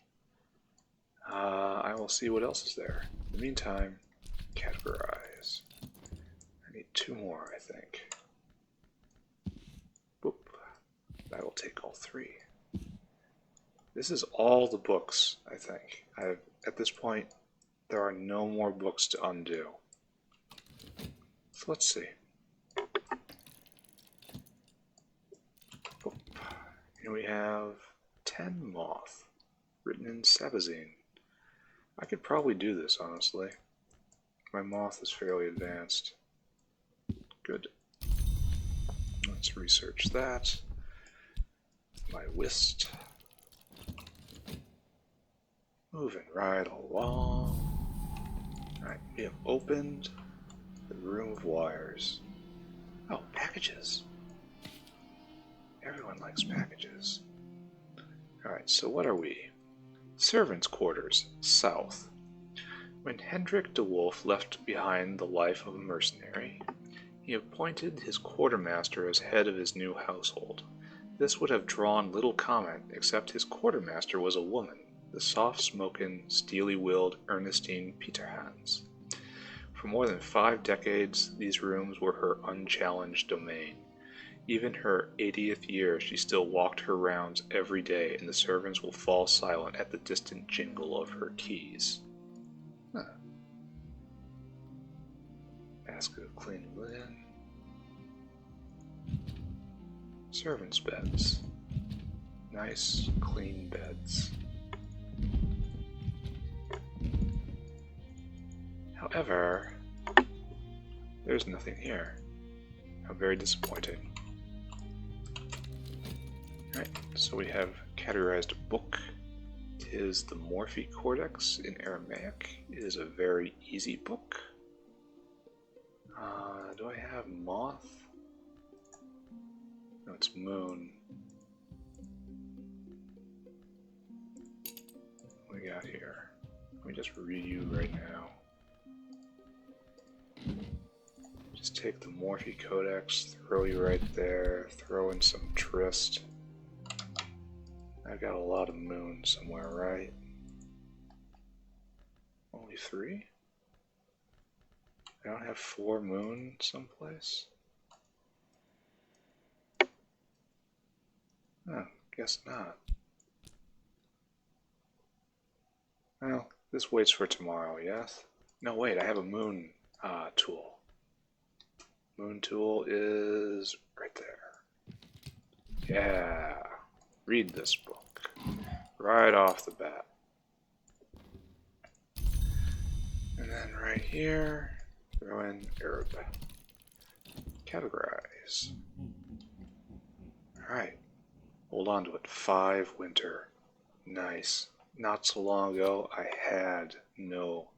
I will see what else is there. In the meantime, categorize. I need 2 more, I think. Boop. I will take all 3. This is all the books, I think. At this point, there are no more books to undo. So let's see. Boop. Here we have 10 Moth, written in Sabazine. I could probably do this, honestly. My Moth is fairly advanced. Good. Let's research that. My Whist. Moving right along. Alright, we have opened the room of wires. Oh, packages. Everyone likes packages. Alright, so what are we? Servants' quarters, south. When Hendrik de Wolf left behind the life of a mercenary, he appointed his quartermaster as head of his new household. This would have drawn little comment, except his quartermaster was a woman, the soft-spoken, steely-willed Ernestine Peterhans. For more than 5 decades, these rooms were her unchallenged domain. Even her 80th year, she still walked her rounds every day, and the servants will fall silent at the distant jingle of her keys. Huh. Basket of clean linen. Servants' beds. Nice, clean beds. However, there's nothing here. How very disappointing. Alright, so we have categorized a book. It is the Morphe Codex in Aramaic. It is a very easy book. Do I have Moth? No, it's Moon. What do we got here? Let me just read you right now. Just take the Morphe Codex, throw you right there, throw in some Trist. I've got a lot of Moon somewhere, right? Only 3? I don't have 4 Moon someplace? Oh, guess not. Well, this waits for tomorrow, yes? No, wait, I have a Moon tool. Moon tool is right there. Yeah, read this book right off the bat. And then right here, throw in Arab. Categorize. Alright, hold on to it. 5 winter. Nice. Not so long ago, I had no.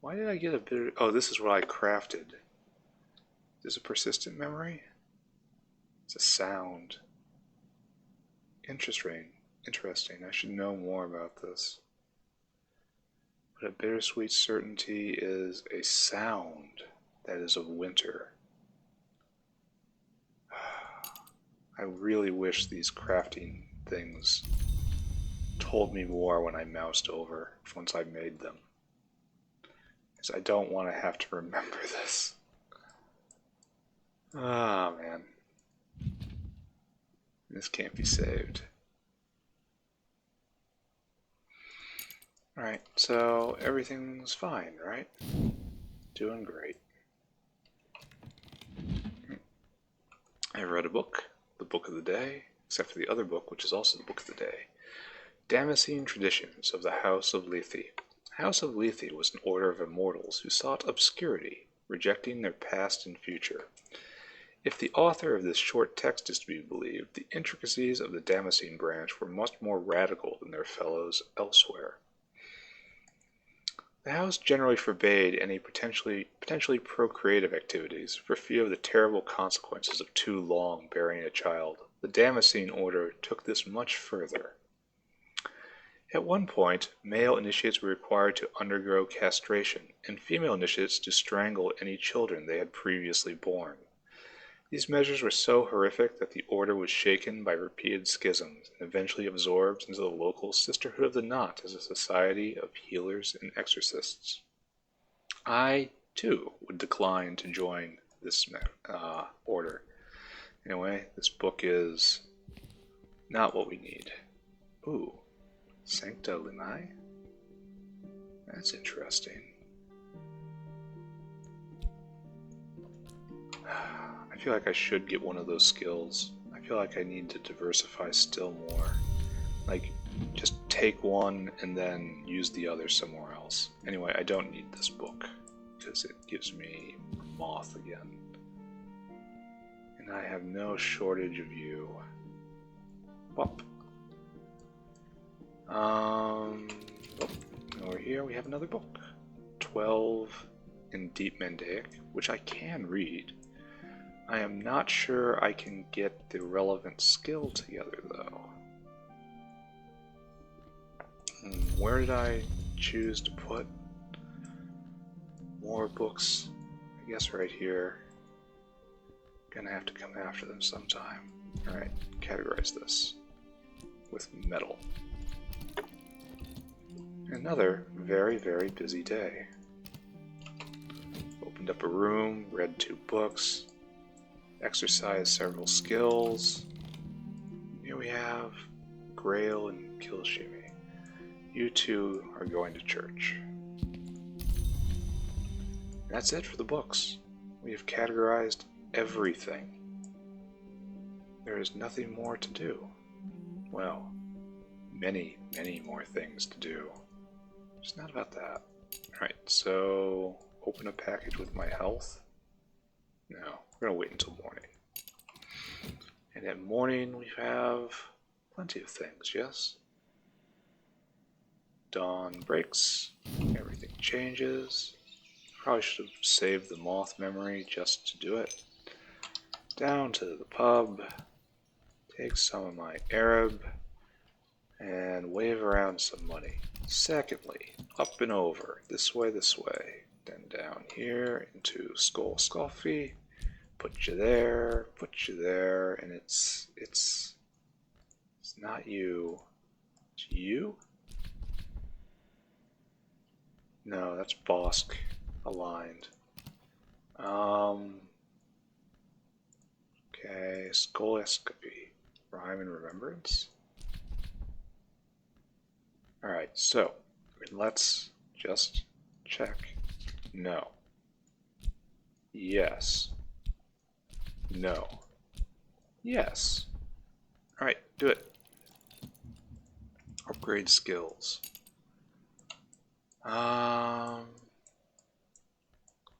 Why did I get a bit of... Oh, this is what I crafted. Is this a persistent memory? It's a sound. Interesting. I should know more about this. But a bittersweet certainty is a sound that is of winter. I really wish these crafting things told me more when I moused over, once I made them. Because I don't want to have to remember this. Ah, man. This can't be saved. Alright, so everything's fine, right? Doing great. I read a book, the book of the day, except for the other book, which is also the book of the day. Damascene Traditions of the House of Lethe. The House of Lethe was an order of immortals who sought obscurity, rejecting their past and future. If the author of this short text is to be believed, the intricacies of the Damascene branch were much more radical than their fellows elsewhere. The house generally forbade any potentially procreative activities for fear of the terrible consequences of too long bearing a child. The Damascene order took this much further. At one point, male initiates were required to undergo castration, and female initiates to strangle any children they had previously borne. These measures were so horrific that the order was shaken by repeated schisms and eventually absorbed into the local Sisterhood of the Knot as a society of healers and exorcists. I, too, would decline to join this order. Anyway, this book is not what we need. Ooh, Sancta Limai? That's interesting. I feel like I should get one of those skills. I feel like I need to diversify still more. Like, just take one and then use the other somewhere else. Anyway, I don't need this book, because it gives me moth again. And I have no shortage of you. Whoop. Over here we have another book. 12 in Deep Mendaic, which I can read. I am not sure I can get the relevant skill together, though. Where did I choose to put more books? I guess right here. Gonna have to come after them sometime. Alright, categorize this with metal. Another very, very busy day. Opened up a room, read 2 books, exercised several skills. Here we have Grail and Kilshimi. You two are going to church. That's it for the books. We have categorized everything. There is nothing more to do. Well, many, many more things to do. It's not about that. Alright, so open a package with my health. No, we're going to wait until morning. And at morning we have plenty of things, yes? Dawn breaks, everything changes. Probably should have saved the moth memory just to do it. Down to the pub, take some of my Arab, and wave around some money. Secondly, up and over, this way, then down here into Skull Scoffy, put you there, and it's not you, it's you? No, that's Bosk aligned. Okay, Skolescopy, Rhyme and Remembrance. Alright, so let's just check. No. Yes. No. Yes. Alright, do it. Upgrade skills.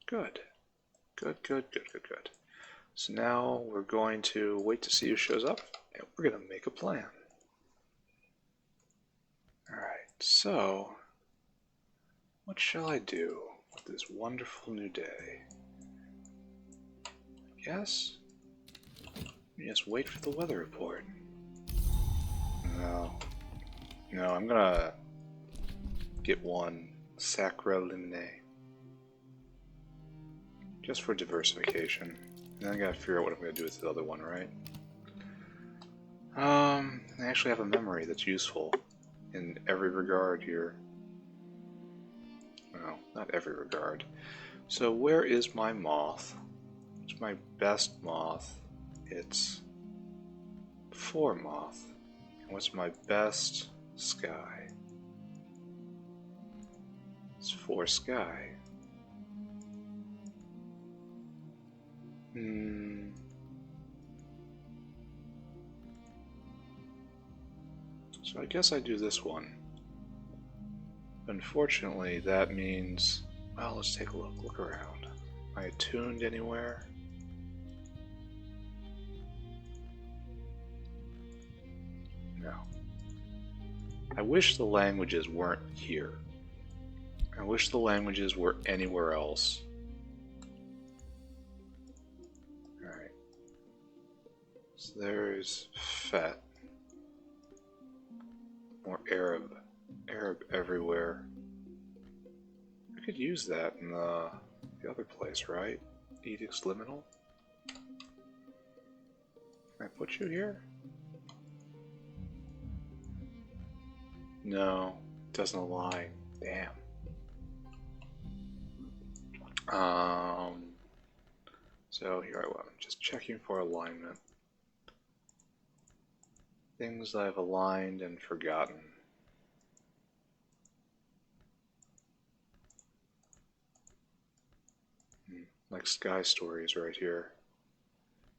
Good. Good. So now we're going to wait to see who shows up, and we're going to make a plan. Alright, so what shall I do with this wonderful new day? Yes? Just wait for the weather report. No, I'm gonna get one Sacra Limne. Just for diversification. And then I gotta figure out what I'm gonna do with the other one, right? I actually have a memory that's useful. in every regard here. Well, not every regard. So where is my moth? It's my best moth. It's 4 moth. And what's my best sky? It's 4 sky. So I guess I do this one. Unfortunately, that means... Well, let's take a look. Look around. Am I attuned anywhere? No. I wish the languages weren't here. I wish the languages were anywhere else. Alright. So there's Fet. More Arab. Arab everywhere. I could use that in the other place, right? Edicts Liminal? Can I put you here? No, it doesn't align. Damn. So here I am, just checking for alignment. Things I've aligned and forgotten. Like Sky Stories right here.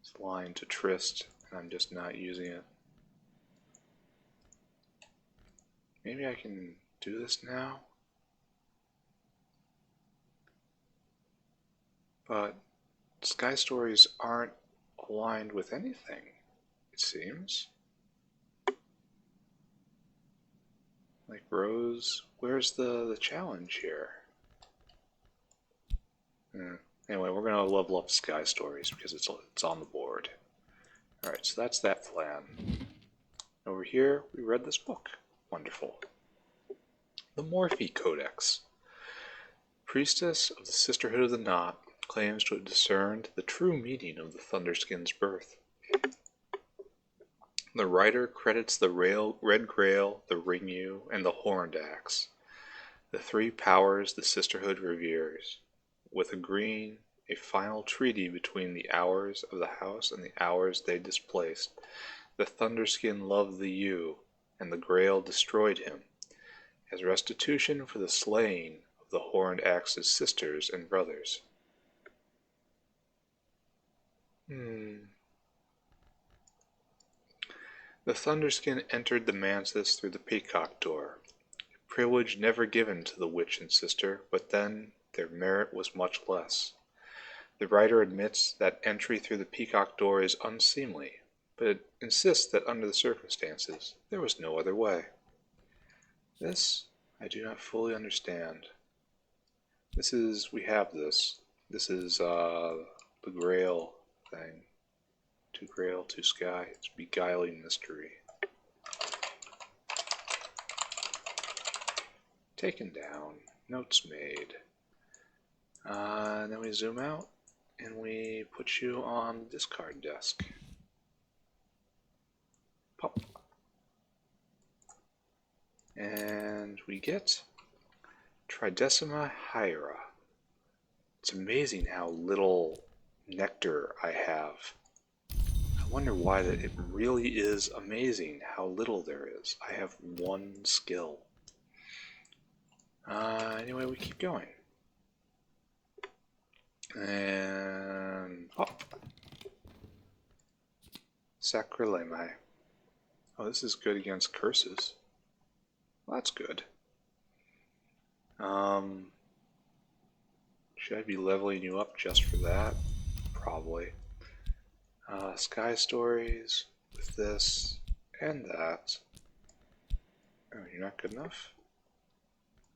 It's aligned to Trist, and I'm just not using it. Maybe I can do this now? But Sky Stories aren't aligned with anything, it seems. Like Rose, where's the challenge here? Anyway, we're going to level up Sky Stories because it's on the board. Alright, so that's that plan. Over here, we read this book. Wonderful. The Morphe Codex. Priestess of the Sisterhood of the Knot claims to have discerned the true meaning of the Thunderskin's birth. The writer credits the Red Grail, the Ringu, and the Horned Axe, the 3 powers the Sisterhood reveres, with agreeing a final treaty between the Hours of the House and the Hours they displaced. The Thunderskin loved the Yu, and the Grail destroyed him, as restitution for the slaying of the Horned Axe's sisters and brothers. The Thunderskin entered the Mansis through the Peacock Door, a privilege never given to the witch and sister, but then their merit was much less. The writer admits that entry through the Peacock Door is unseemly, but insists that under the circumstances, there was no other way. This I do not fully understand. This is the Grail thing. 2 Grail, 2 Sky. It's beguiling mystery. Taken down. Notes made. Then we zoom out and we put you on the discard desk. Pop. And we get Tridecima Hira. It's amazing how little nectar I have. I wonder why that it really is amazing how little there is. I have 1 skill. Anyway, we keep going. And pop. Sacrileme. Oh, this is good against curses. Well, that's good. Should I be leveling you up just for that? Probably. Sky Stories with this and that. Oh, you're not good enough?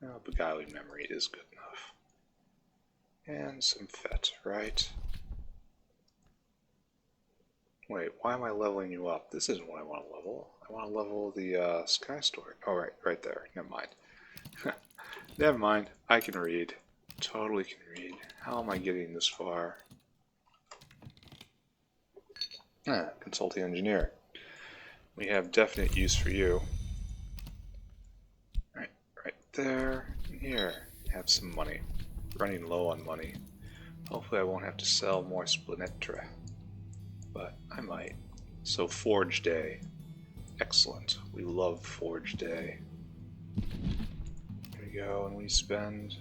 Oh, Beguiling Memory is good enough. And some Fet, right? Wait, why am I leveling you up? This isn't what I want to level. I want to level the Sky Story. Oh, right there. Never mind. Never mind. I can read. Totally can read. How am I getting this far? Consulting Engineer. We have definite use for you. there, and here. Have some money. Running low on money. Hopefully I won't have to sell more Splenetra. But I might. So Forge Day. Excellent. We love Forge Day. There we go, and we spend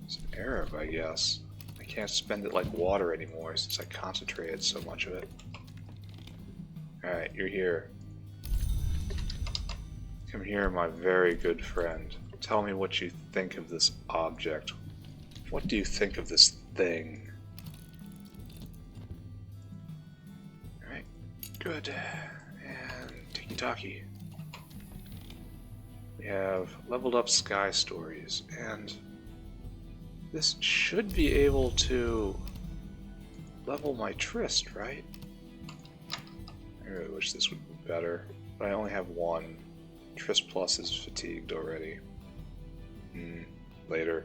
some Arab, I guess. I can't spend it like water anymore since I concentrated so much of it. Alright, you're here. Come here, my very good friend. Tell me what you think of this object. What do you think of this thing? Alright, good. And tiki-taki. We have leveled up Sky Stories, and this should be able to level my Trist, right? I really wish this would be better, but I only have one. Trist Plus is fatigued already. Later.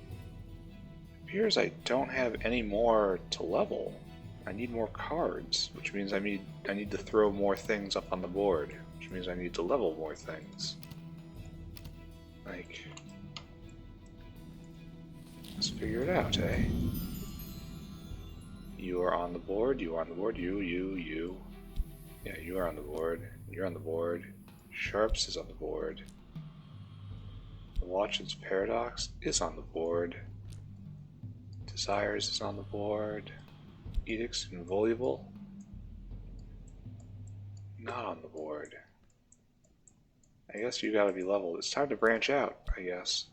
It appears I don't have any more to level. I need more cards, which means I need to throw more things up on the board, which means I need to level more things. Like, let's figure it out, eh? You are on the board, you are on the board, you. Yeah, you are on the board, you're on the board. Sharps is on the board. The Watchman's Paradox is on the board. Desires is on the board. Edicts Inviolable, not on the board. I guess you gotta be leveled. It's time to branch out, I guess.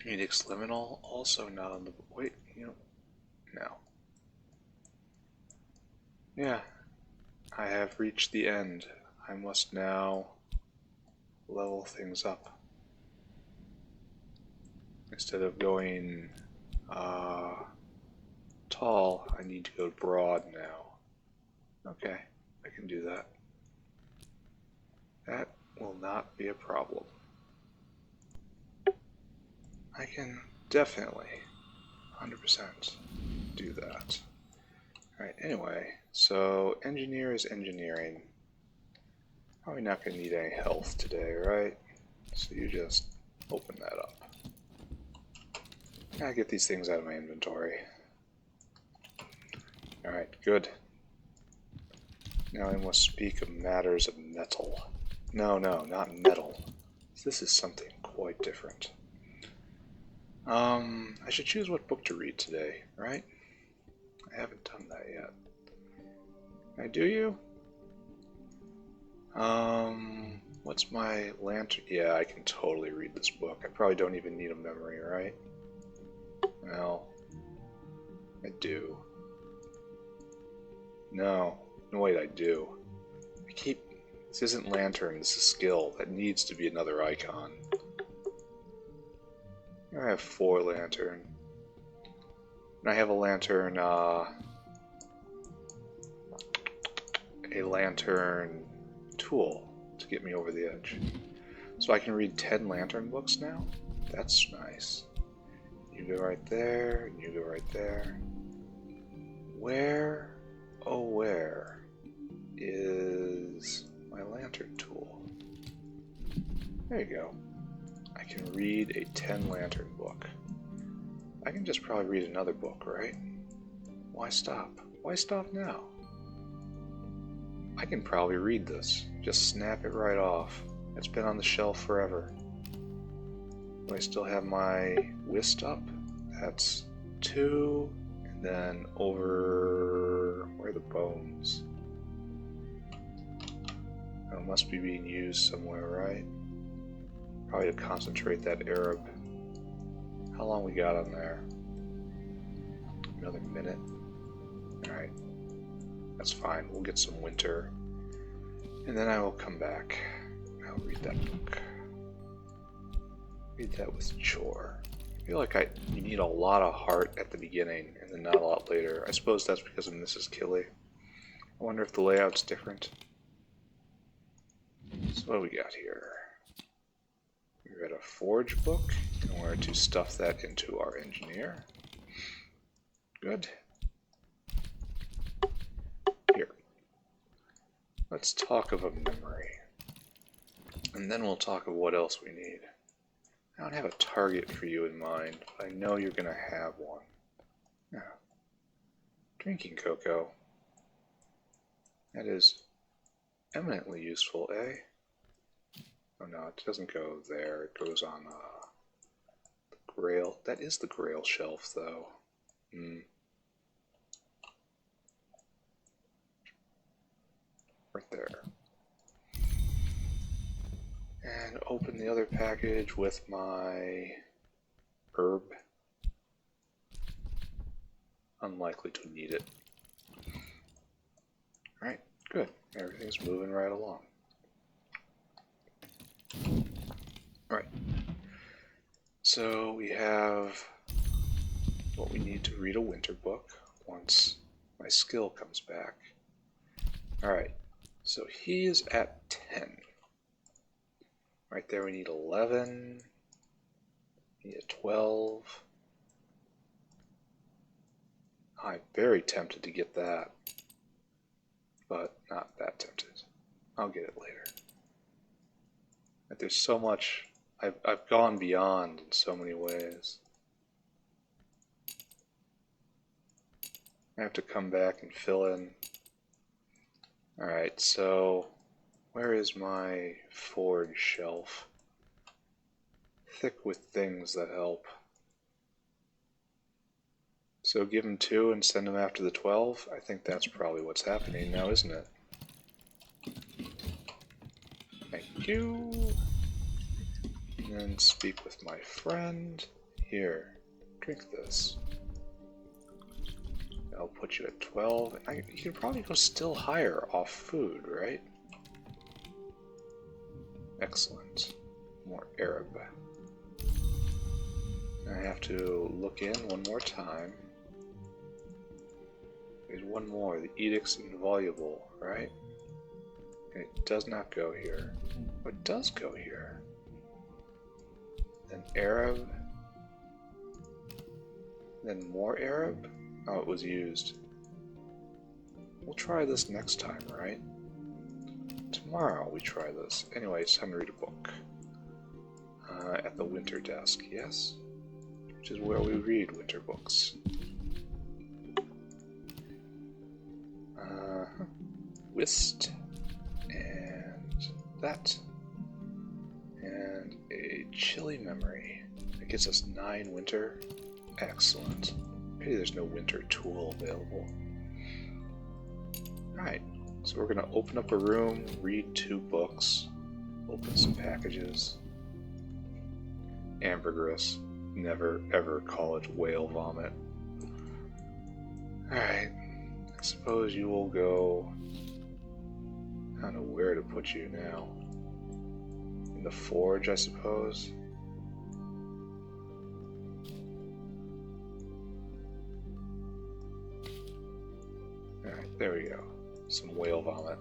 Edicts Liminal, also not on the board. Wait, no. Yeah, I have reached the end. I must now level things up. Instead of going tall, I need to go broad now. Okay, I can do that. That will not be a problem. I can definitely 100% do that. Alright, anyway, so engineer is engineering. Probably not going to need any health today, right? So you just open that up. Gotta get these things out of my inventory. Alright, good. Now I must speak of matters of metal. No, not metal. This is something quite different. I should choose what book to read today, right? I haven't done that yet. Can I do you? What's my lantern? Yeah, I can totally read this book. I probably don't even need a memory, right? Well, I do. No, wait, I do. This isn't lantern, this is skill. That needs to be another icon. I have 4 lantern. And I have a lantern, tool to get me over the edge. So I can read 10 lantern books now? That's nice. You go right there, and you go right there. Where, oh where, is my lantern tool? There you go. I can read a 10 lantern book. I can just probably read another book, right? Why stop? Why stop now? I can probably read this. Just snap it right off. It's been on the shelf forever. Do I still have my whist up? That's 2. And then over... where are the bones? It must be being used somewhere, right? Probably to concentrate that Arab. How long we got on there? Another minute. Alright. That's fine. We'll get some winter. And then I will come back. I'll read that book. Read that with chore. I feel like you need a lot of heart at the beginning and then not a lot later. I suppose that's because of Mrs. Killy. I wonder if the layout's different. So what do we got here? We read a forge book and we're to stuff that into our engineer. Good. Here. Let's talk of a memory. And then we'll talk of what else we need. I don't have a target for you in mind, but I know you're going to have one. Yeah. Drinking cocoa. That is eminently useful, eh? Oh no, it doesn't go there. It goes on the Grail. That is the Grail shelf, though. Right there. And open the other package with my herb. Unlikely to need it. Alright, good. Everything's moving right along. Alright. So we have what we need to read a winter book once my skill comes back. Alright, so he is at 10. Right there we need 11. We need a 12. I'm very tempted to get that, but not that tempted. I'll get it later. But there's so much, I've gone beyond in so many ways. I have to come back and fill in. Alright, so where is my forge shelf? Thick with things that help. So give him 2 and send him after the 12? I think that's probably what's happening now, isn't it? Thank you. And then speak with my friend. Here, drink this. I'll put you at 12. You can probably go still higher off food, right? Excellent. More Arab. I have to look in one more time. There's one more, the Edict's Inviolable, right? And it does not go here. Oh, it does go here. Then Arab. Then more Arab? Oh, it was used. We'll try this next time, right? Tomorrow we try this. Anyway, it's time to read a book. At the winter desk, yes? Which is where we read winter books. Whist. And that. And a chilly memory. That gets us 9 winter. Excellent. Maybe there's no winter tool available. Alright, so we're going to open up a room, read 2 books, open some packages. Ambergris. Never ever call it whale vomit. Alright, I suppose you will go... I don't know where to put you now. In the forge, I suppose. Alright, there we go. Some whale vomit.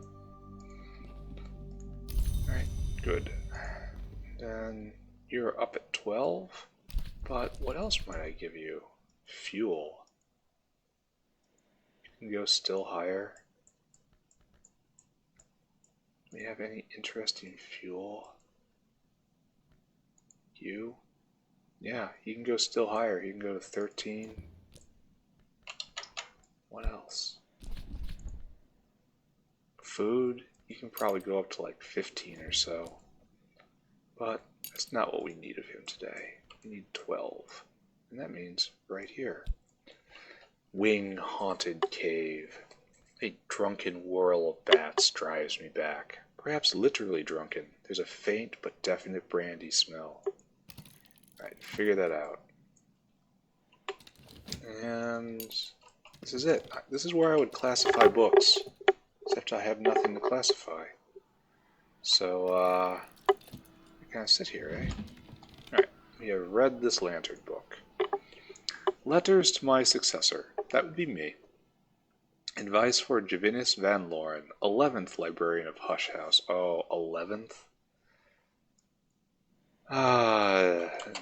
Alright, good. Then you're up at 12, but what else might I give you? Fuel. You can go still higher. Do you have any interesting fuel? You? Yeah, you can go still higher. You can go to 13. What else? Food? You can probably go up to like 15 or so. But that's not what we need of him today. We need 12. And that means right here. Wing-haunted cave. A drunken whirl of bats drives me back. Perhaps literally drunken. There's a faint but definite brandy smell. Alright, figure that out. And this is it. This is where I would classify books. Except I have nothing to classify. So, I kind of sit here, eh? Alright, we have read this lantern book. Letters to my successor. That would be me. Advice for Jovinus Van Loren, 11th librarian of Hush House. Oh, 11th?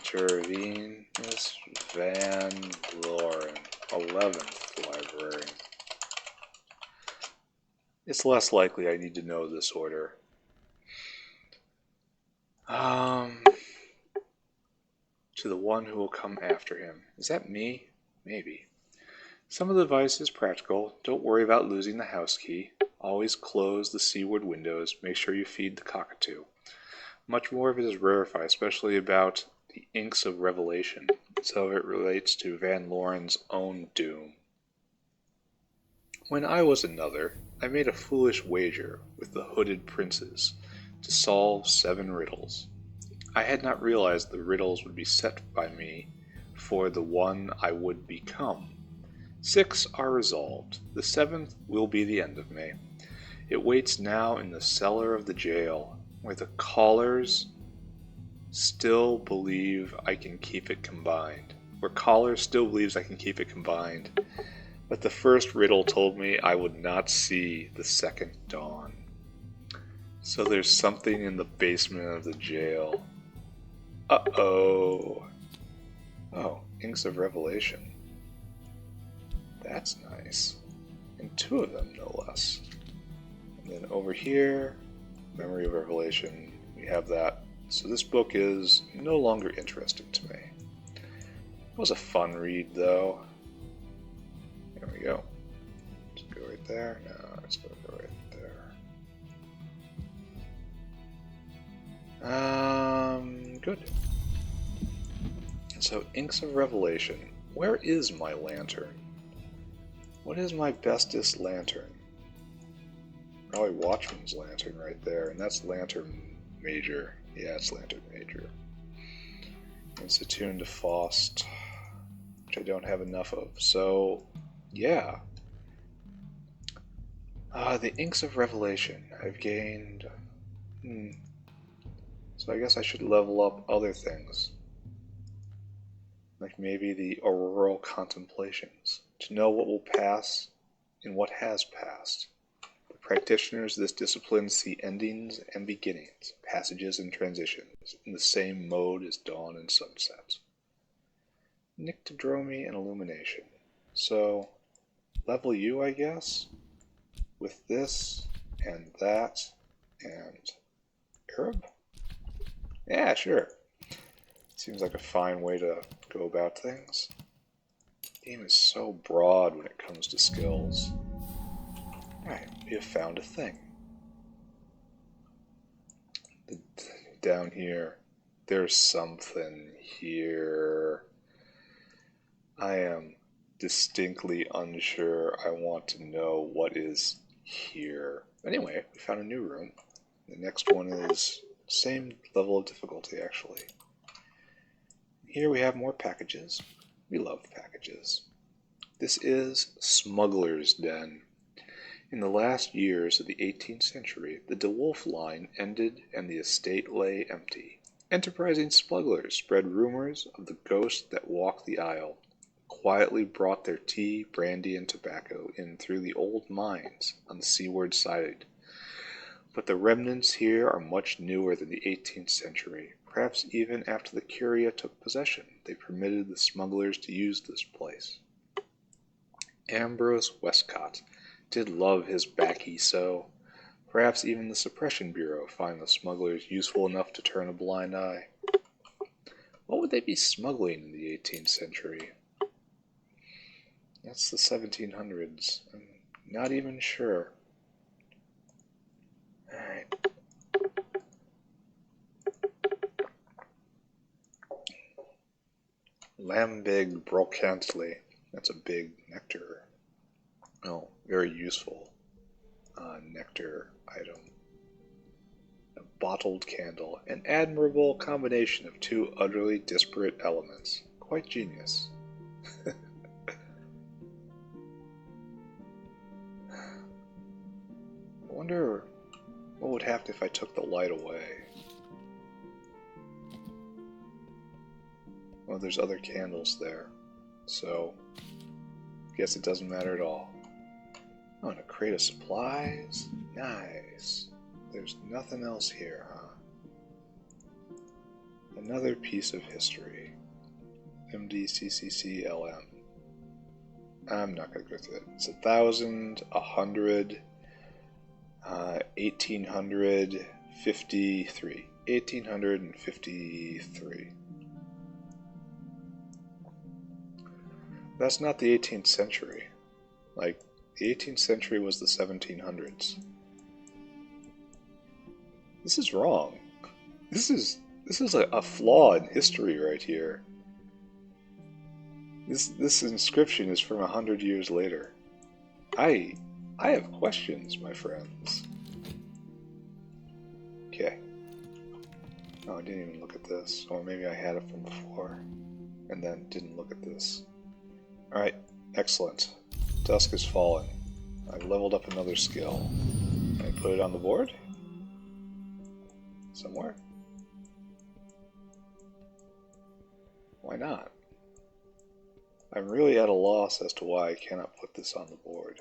Jovinus Van Loren, 11th librarian. It's less likely I need to know this order. Um, to the one who will come after him. Is that me? Maybe. Some of the advice is practical. Don't worry about losing the house key. Always close the seaward windows. Make sure you feed the cockatoo. Much more of it is rarefied, especially about the Inks of Revelation. So it relates to Van Loren's own doom. When I was another, I made a foolish wager with the hooded princes to solve 7 riddles. I had not realized the riddles would be set by me for the one I would become. 6 are resolved. The 7th will be the end of me. It waits now in the cellar of the jail, where the callers still believe I can keep it combined. Where callers still believes I can keep it combined. But the first riddle told me I would not see the second dawn. So there's something in the basement of the jail. Uh-oh. Oh, Inks of Revelation. That's nice. And 2 of them, no less. And then over here, Memory of Revelation, we have that. So this book is no longer interesting to me. It was a fun read, though. There we go. Let's go right there. No, let's go right there. Good. And so, Inks of Revelation. Where is my lantern? What is my bestest lantern? Probably Watchman's lantern right there, and that's Lantern Major. Yeah, it's Lantern Major. It's attuned to Faust, which I don't have enough of. So, yeah. The Inks of Revelation. I've gained... So I guess I should level up other things. Like maybe the Auroral Contemplations. To know what will pass and what has passed. The practitioners of this discipline see endings and beginnings, passages and transitions, in the same mode as dawn and sunset. Nyctodromy and Illumination. So, level you, I guess? With this, and that, and Arab? Yeah, sure. Seems like a fine way to go about things. The game is so broad when it comes to skills. Alright, we have found a thing. Down here, there's something here. I am distinctly unsure. I want to know what is here. Anyway, we found a new room. The next one is same level of difficulty, actually. Here we have more packages. We love packages. This is Smuggler's Den. In the last years of the 18th century, the DeWolf line ended and the estate lay empty. Enterprising smugglers spread rumors of the ghosts that walk the aisle, quietly brought their tea, brandy, and tobacco in through the old mines on the seaward side. But the remnants here are much newer than the 18th century. Perhaps even after the Curia took possession, they permitted the smugglers to use this place. Ambrose Westcott did love his baccy so. Perhaps even the Suppression Bureau find the smugglers useful enough to turn a blind eye. What would they be smuggling in the 18th century? That's the 1700s. I'm not even sure. Alright. Lambig Brocantly. That's a big nectar. Oh, very useful nectar item. A bottled candle. An admirable combination of 2 utterly disparate elements. Quite genius. I wonder what would happen if I took the light away. Well, there's other candles there, so I guess it doesn't matter at all. Oh, and a crate of supplies? Nice. There's nothing else here, huh? Another piece of history. MDCCCLM. I'm not going to go through that. It's 1,000, 100, 1853. 1853. That's not the 18th century. Like, the 18th century was the 1700s. This is wrong. This is a flaw in history right here. This inscription is from 100 years later. I have questions, my friends. Okay. Oh, I didn't even look at this. Or maybe I had it from before and then didn't look at this. Alright, excellent. Dusk has fallen. I've leveled up another skill. Can I put it on the board? Somewhere? Why not? I'm really at a loss as to why I cannot put this on the board.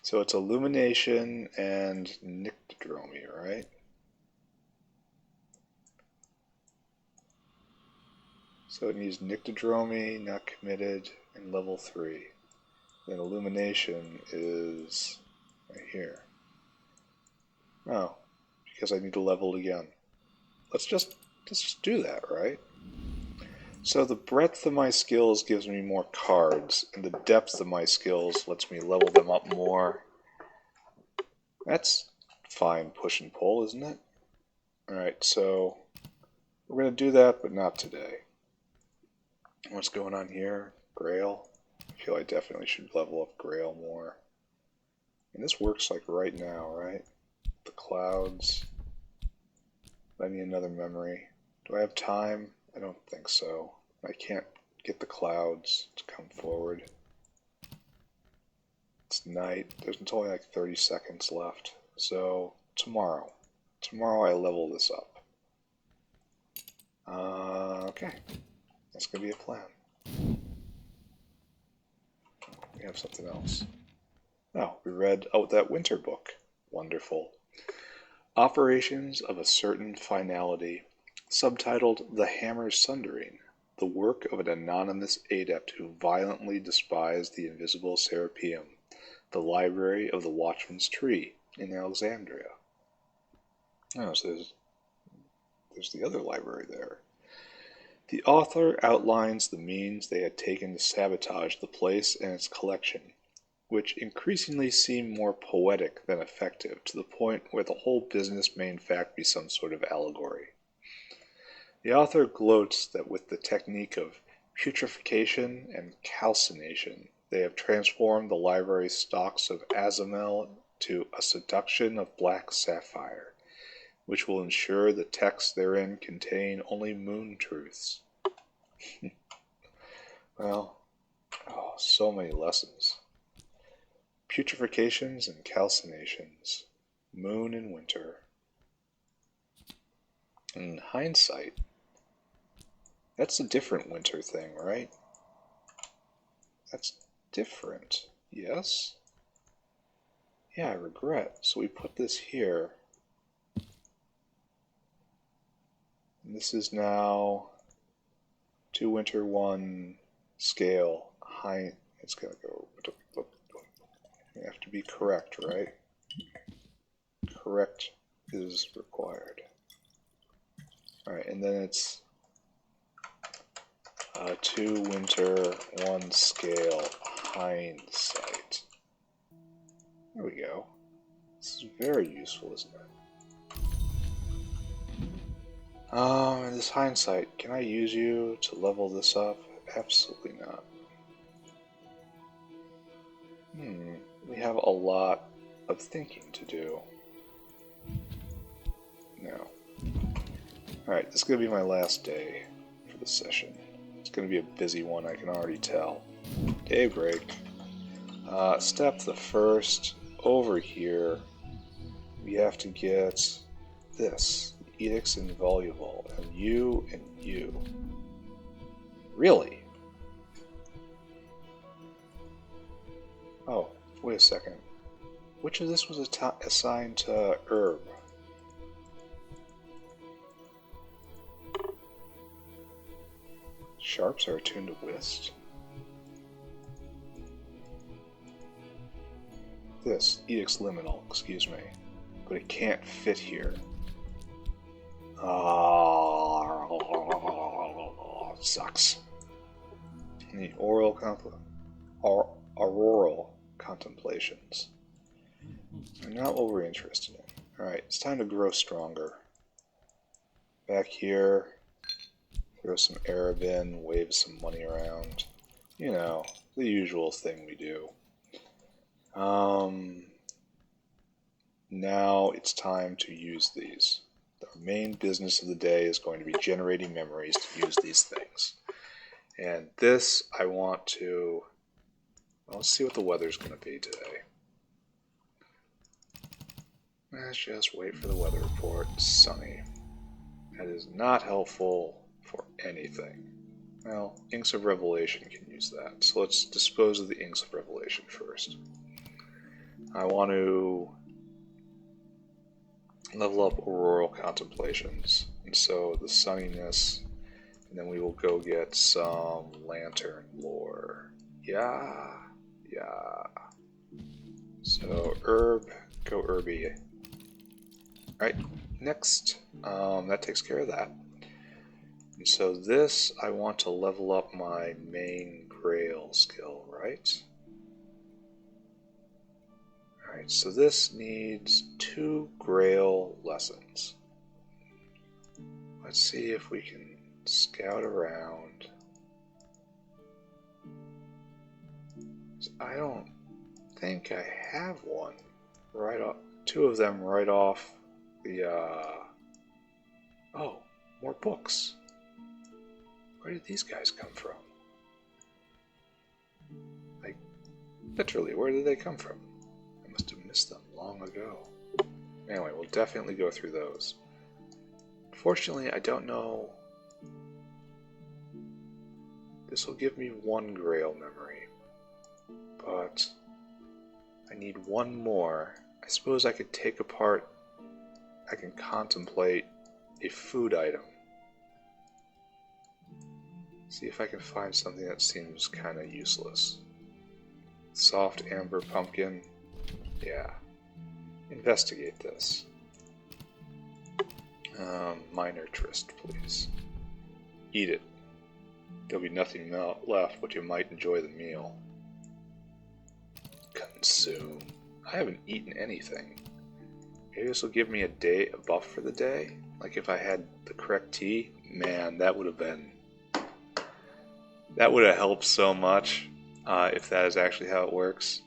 So it's illumination and nyctodromy, right? So it needs nyctodromy, not committed, and level 3. Then illumination is right here. Oh, because I need to level it again. Let's just do that, right? So the breadth of my skills gives me more cards, and the depth of my skills lets me level them up more. That's fine push and pull, isn't it? Alright, so we're going to do that, but not today. What's going on here? Grail. I feel I definitely should level up Grail more. And this works like right now, right? The clouds. I need another memory. Do I have time? I don't think so. I can't get the clouds to come forward. It's night. There's only like 30 seconds left. So tomorrow. Tomorrow I level this up. Okay. That's going to be a plan. We have something else. Oh, we read that winter book. Wonderful. Operations of a Certain Finality, subtitled The Hammer's Sundering, the work of an anonymous adept who violently despised the invisible Serapeum, the library of the Watchman's Tree in Alexandria. Oh, so there's the other library there. The author outlines the means they had taken to sabotage the place and its collection, which increasingly seemed more poetic than effective, to the point where the whole business may in fact be some sort of allegory. The author gloats that with the technique of putrefaction and calcination, they have transformed the library's stocks of azamel to a seduction of black sapphire, which will ensure the texts therein contain only moon truths. Well, so many lessons. Putrefacitions and calcinations, moon and winter. In hindsight, that's a different winter thing, right? That's different, yes? Yeah, I regret. So we put this here. And this is now 2 winter 1 scale. High. It's gonna go. You have to be correct, right? Correct is required. Alright, and then it's 2 winter 1 scale hindsight. There we go. This is very useful, isn't it? And this hindsight, can I use you to level this up? Absolutely not. We have a lot of thinking to do. No. Alright, this is going to be my last day for the session. It's going to be a busy one, I can already tell. Day break. Step the first. Over here, we have to get this. Edicts Invaluable. And you and you. Really? Oh, wait a second. Which of this was assigned to Herb? Sharps are attuned to whist? This, Edicts Liminal, excuse me. But it can't fit here. Sucks. The auroral contemplations are not what we're interested in. Alright, it's time to grow stronger. Back here, throw some Arab in, wave some money around. You know, the usual thing we do. Now it's time to use these. Our main business of the day is going to be generating memories to use these things. And this, I want to... Well, let's see what the weather's going to be today. Let's just wait for the weather report. Sunny. That is not helpful for anything. Well, Inks of Revelation can use that. So let's dispose of the Inks of Revelation first. I want to level up Auroral Contemplations. And so the sunniness, and then we will go get some Lantern Lore. Yeah. So herb, go herby. Alright, next. That takes care of that. And so this, I want to level up my main Grail skill, right? Alright, so this needs 2 Grail lessons. Let's see if we can scout around. I don't think I have one right off. 2 of them right off the, Oh, more books. Where did these guys come from? Like, literally, where did they come from? I must have missed them long ago. Anyway, we'll definitely go through those. Unfortunately, I don't know. This will give me 1 Grail memory. But I need 1 more. I suppose I could take apart... I can contemplate a food item. See if I can find something that seems kind of useless. Soft amber pumpkin. Yeah. Investigate this. Minor tryst, please. Eat it. There'll be nothing left, but you might enjoy the meal. Consume. I haven't eaten anything. Maybe this will give me a buff for the day? Like if I had the correct tea? Man, that would have been... That would have helped so much, if that is actually how it works.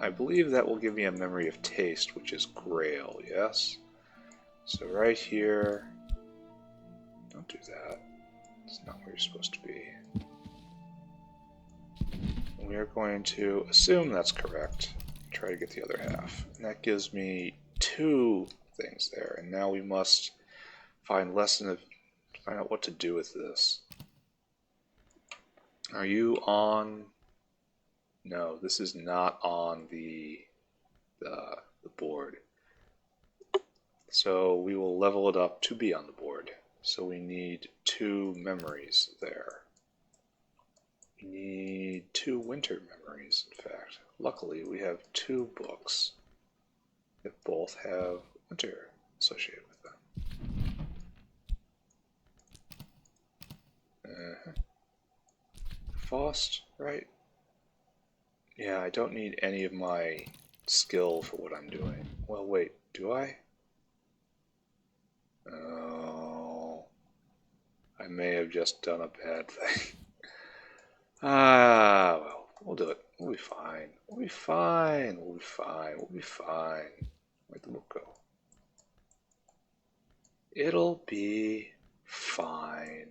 I believe that will give me a memory of taste, which is Grail, yes? So right here... Don't do that. That's not where you're supposed to be. We are going to assume that's correct. Try to get the other half. And that gives me 2 things there. And now we must find out what to do with this. Are you on... No, this is not on the board. So we will level it up to be on the board. So we need 2 memories there. We need 2 winter memories, in fact. Luckily, we have 2 books that both have winter associated with them. Faust, right? Yeah, I don't need any of my skill for what I'm doing. Well, wait, do I? Oh, I may have just done a bad thing. Well, we'll do it. We'll be fine. We'll be fine. We'll be fine. We'll be fine. Where'd the book go? It'll be fine.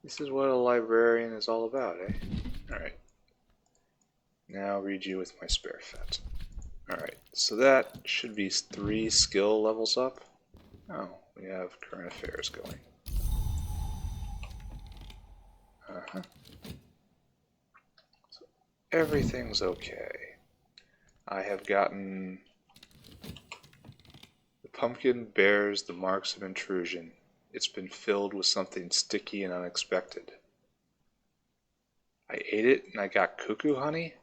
This is what a librarian is all about, eh? Alright. Now read you with my spare fet. Alright, so that should be 3 skill levels up. Oh, we have current affairs going. So everything's okay. I have gotten... The pumpkin bears the marks of intrusion. It's been filled with something sticky and unexpected. I ate it and I got cuckoo honey?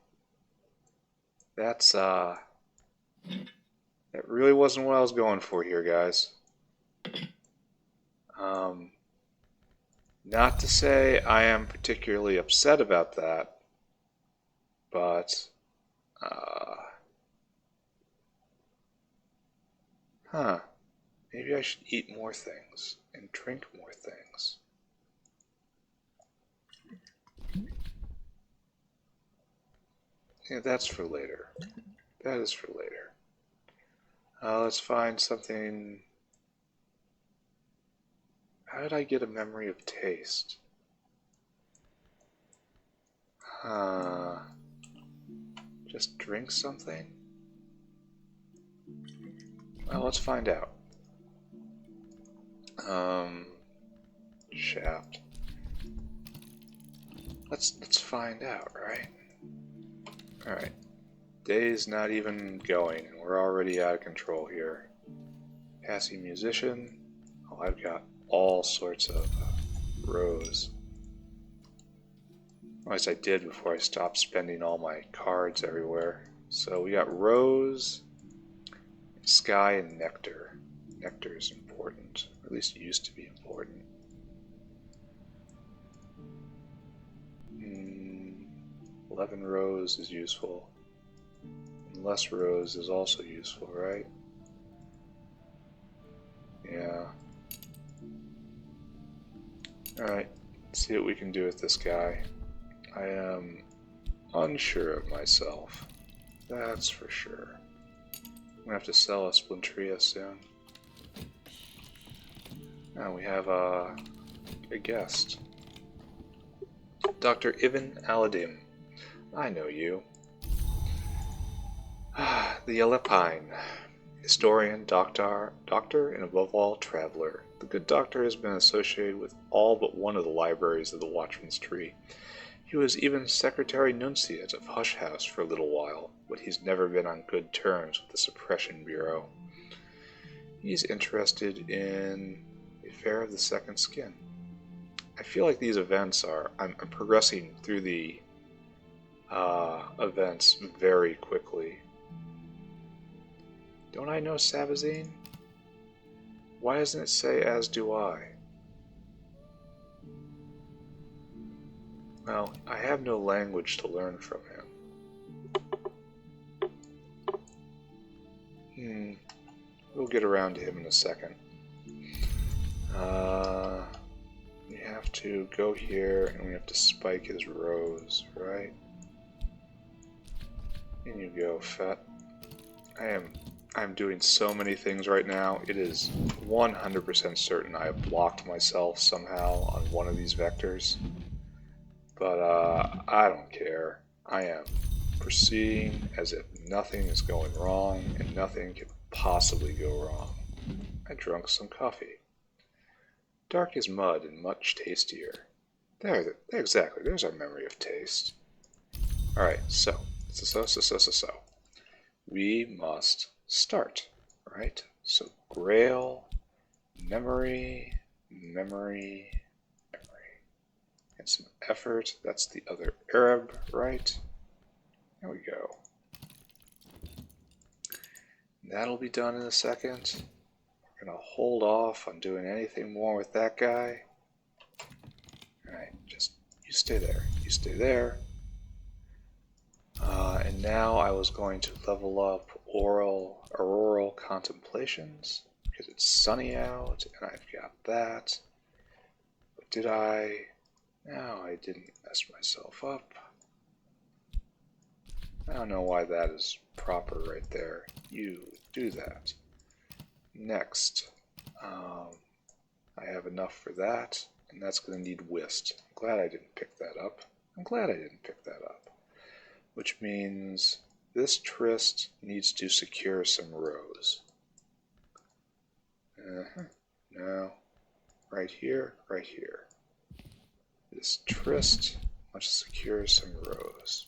That's That really wasn't what I was going for here, guys. Not to say I am particularly upset about that, but, maybe I should eat more things and drink more things. Yeah, that's for later. That is for later. Let's find something. How did I get a memory of taste? Just drink something? Well, let's find out. Shaft. Let's find out, right? Alright. Day's not even going, and we're already out of control here. Passing musician. Oh, I've got all sorts of rows. At least I did before I stopped spending all my cards everywhere. So we got rose, sky, and nectar. Nectar is important, or at least it used to be important. 11 rose is useful. And less rose is also useful, right? Yeah. Alright, let's see what we can do with this guy. I am unsure of myself. That's for sure. I'm gonna have to sell a Splintria soon. Now we have a guest. Dr. Ibn Aladim. I know you. The Alepine. Historian, doctor, and above all, traveler. The good doctor has been associated with all but one of the libraries of the Watchman's Tree. He was even Secretary Nunciate of Hush House for a little while, but he's never been on good terms with the Suppression Bureau. He's interested in the affair of the Second Skin. I feel like these events are... I'm progressing through the events very quickly. Don't I know Sabazine? Why doesn't it say as do I? Well, I have no language to learn from him. We'll get around to him in a second. We have to go here and we have to spike his rose, right? In you go, Fet. I'm doing so many things right now. It is 100% certain I have blocked myself somehow on one of these vectors. But I don't care. I am proceeding as if nothing is going wrong and nothing can possibly go wrong. I drank some coffee. Dark as mud and much tastier. There, exactly. There's our memory of taste. Alright, so. We must start, right? So Grail, memory, memory, memory. And some effort. That's the other Arab, right? There we go. That'll be done in a second. We're going to hold off on doing anything more with that guy. Alright, just you stay there. You stay there. And now I was going to level up Auroral Contemplations because it's sunny out and I've got that. But did I? No, I didn't mess myself up. I don't know why that is proper right there. You do that. Next, I have enough for that, and that's going to need whist. I'm glad I didn't pick that up. Which means this tryst needs to secure some rows. No. Right here, right here. This tryst must secure some rows.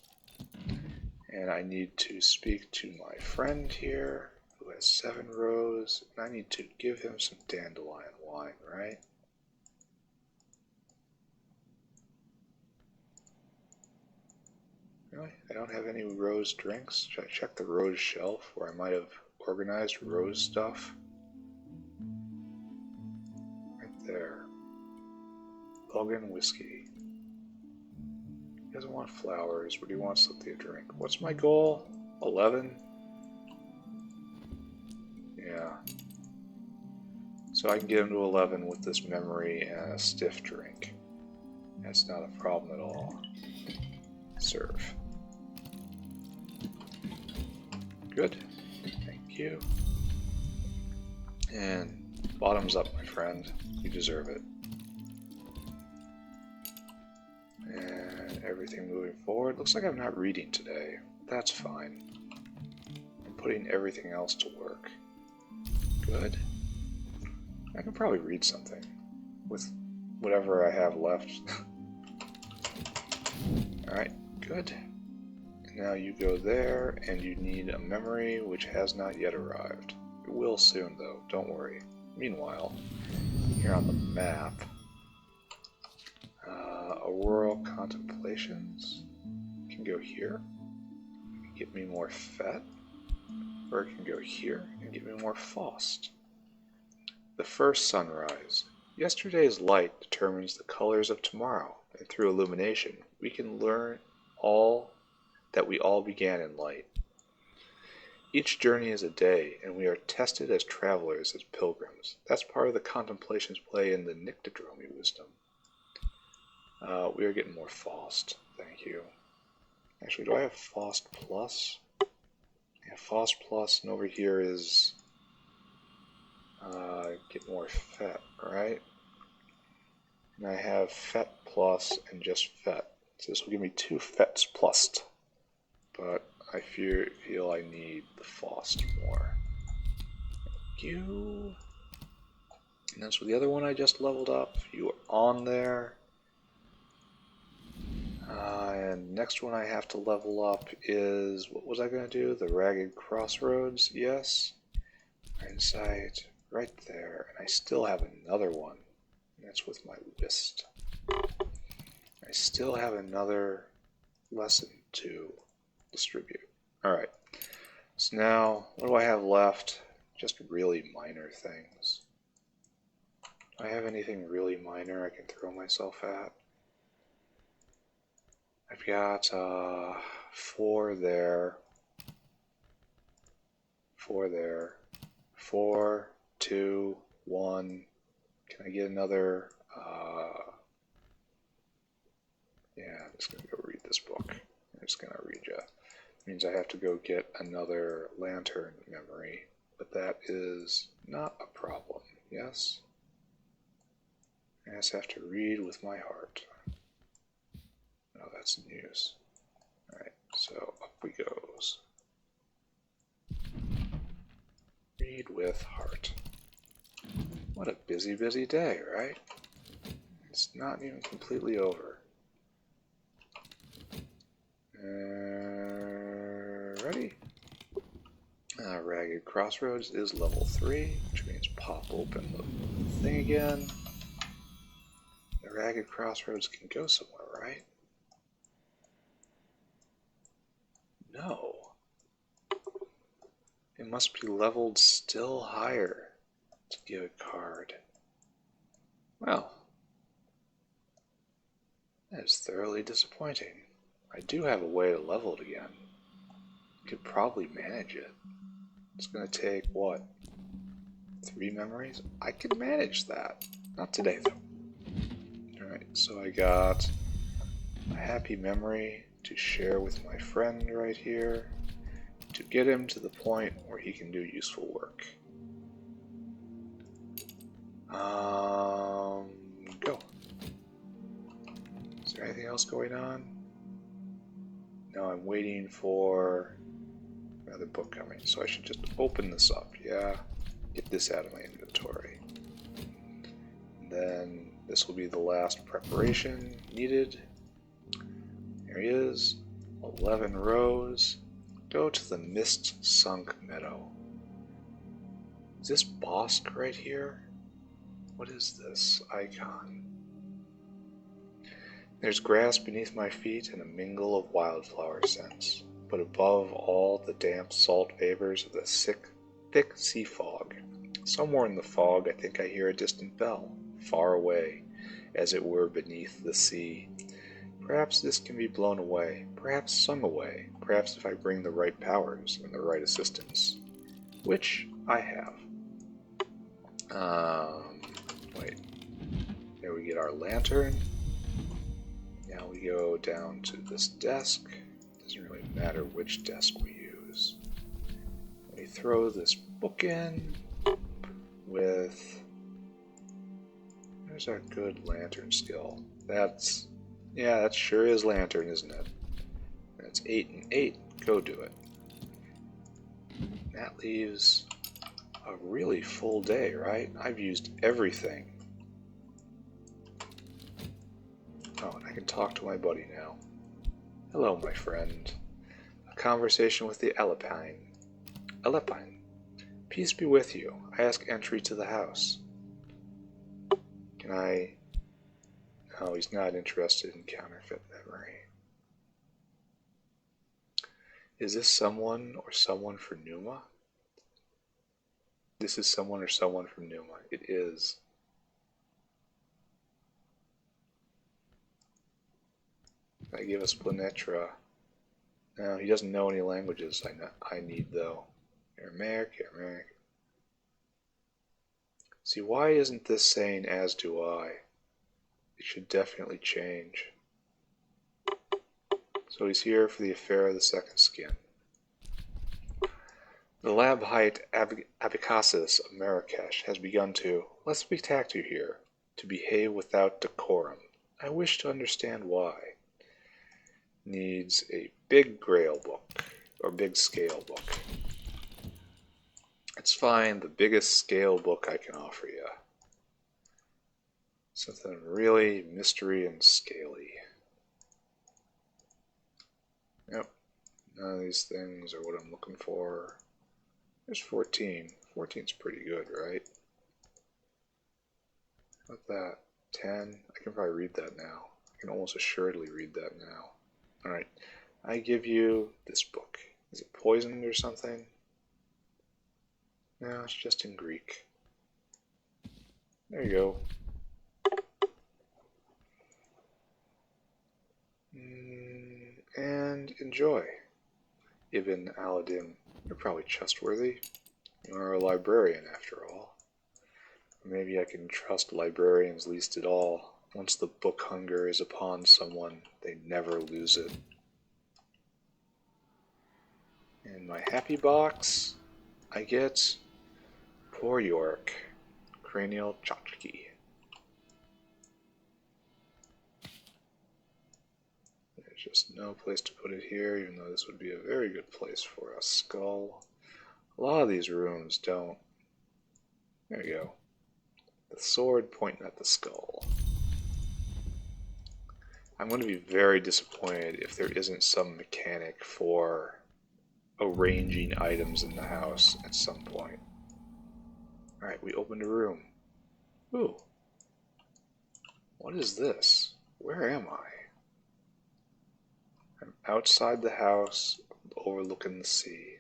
And I need to speak to my friend here, who has 7 rows, and I need to give him some dandelion wine, right? Really? I don't have any rose drinks? Should I check the rose shelf, or I might have organized rose stuff. Right there. Logan whiskey. He doesn't want flowers, but he wants something to drink. What's my goal? 11? Yeah. So I can get him to 11 with this memory and a stiff drink. That's not a problem at all. Serve. Good. Thank you. And bottoms up, my friend. You deserve it. And everything moving forward. Looks like I'm not reading today. That's fine. I'm putting everything else to work. Good. I can probably read something with whatever I have left. Alright, good. Now you go there, and you need a memory which has not yet arrived. It will soon, though, don't worry. Meanwhile, here on the map, Auroral Contemplations can go here, get me more Fet, or it can go here and get me more Faust. The first sunrise. Yesterday's light determines the colors of tomorrow, and through illumination, we can learn all that we all began in light. Each journey is a day, and we are tested as travelers, as pilgrims. That's part of the contemplations play in the Nyctodromy wisdom. We are getting more Faust. Thank you. Actually, do I have Faust Plus? Yeah, Faust Plus, and over here is get more Fet, right? And I have Fet Plus and just Fet. So this will give me 2 Fets Plus. But I feel I need the Faust more. Thank you. And that's the other one I just leveled up. You are on there. And next one I have to level up is, what was I going to do? The Ragged Crossroads, yes. Insight, right there. And I still have another one. And that's with my list. I still have another lesson to distribute. Alright. So now, what do I have left? Just really minor things. Do I have anything really minor I can throw myself at? I've got 4 there. 4 there. 4, 2, 1. Can I get another? Yeah, I'm just going to go read this book. I'm just going to read you. It means I have to go get another lantern memory, but that is not a problem, yes? I just have to read with my heart. No, that's news. Alright, so up we goes. Read with heart. What a busy, busy day, right? It's not even completely over. Ready? Ragged Crossroads is level 3, which means pop open the thing again. The Ragged Crossroads can go somewhere, right? No. It must be leveled still higher to get a card. Well, that is thoroughly disappointing. I do have a way to level it again. Could probably manage it. It's going to take, what, 3 memories? I could manage that. Not today, though. Alright, so I got a happy memory to share with my friend right here to get him to the point where he can do useful work. Go. Is there anything else going on? No, I'm waiting for another book coming, so I should just open this up, yeah? Get this out of my inventory. And then this will be the last preparation needed. Here he is, 11 rows. Go to the Mist-Sunk Meadow. Is this Bosque right here? What is this icon? There's grass beneath my feet and a mingle of wildflower scents, but above all the damp salt vapors of the Thick sea fog. Somewhere in the fog I think I hear a distant bell, far away, as it were beneath the sea. Perhaps this can be blown away, perhaps sung away, perhaps if I bring the right powers and the right assistance. Which I have. Wait. There we get our lantern. Now we go down to this desk. Doesn't really matter which desk we use. We throw this book in with... There's our good lantern skill. Yeah, that sure is lantern, isn't it? That's 8 and 8. Go do it. That leaves a really full day, right? I've used everything. Oh, and I can talk to my buddy now. Hello, my friend. A conversation with the Alepine. Alepine, peace be with you. I ask entry to the house. Can I... No, he's not interested in counterfeit memory. Is this someone or someone for Numa? This is someone or someone from Numa. It is. I give us Planetra. No, he doesn't know any languages I need, though. Aramaic. See, why isn't this saying as do I? It should definitely change. So he's here for the affair of the second skin. The lab height Abykassis of Marrakesh has begun to, let's be tactful here, to behave without decorum. I wish to understand why. Needs a big grail book, or big scale book. It's fine, the biggest scale book I can offer you. Something really mystery and scaly. Yep, none of these things are what I'm looking for. There's 14. 14's pretty good, right? Not that. 10. I can probably read that now. I can almost assuredly read that now. Alright, I give you this book. Is it poisoned or something? No, it's just in Greek. There you go. And enjoy. Ibn Aladdin, you're probably trustworthy. You are a librarian, after all. Or maybe I can trust librarians least at all. Once the book hunger is upon someone, they never lose it. In my happy box, I get Poor York, Cranial Tchotchke. There's just no place to put it here, even though this would be a very good place for a skull. A lot of these rooms don't. There you go. The sword pointing at the skull. I'm going to be very disappointed if there isn't some mechanic for arranging items in the house at some point. Alright, we opened a room. Ooh. What is this? Where am I? I'm outside the house, overlooking the sea.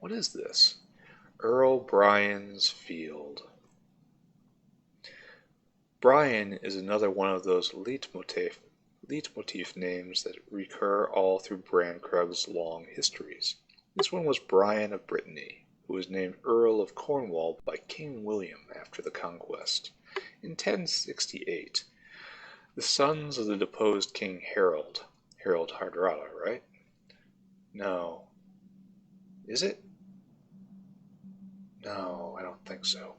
What is this? Earl Bryan's Field. Bryan is another one of those leitmotif names that recur all through Bran Krug's long histories. This one was Brian of Brittany, who was named Earl of Cornwall by King William after the conquest. In 1068, the sons of the deposed King Harold Hardrada, right? No. Is it? No, I don't think so.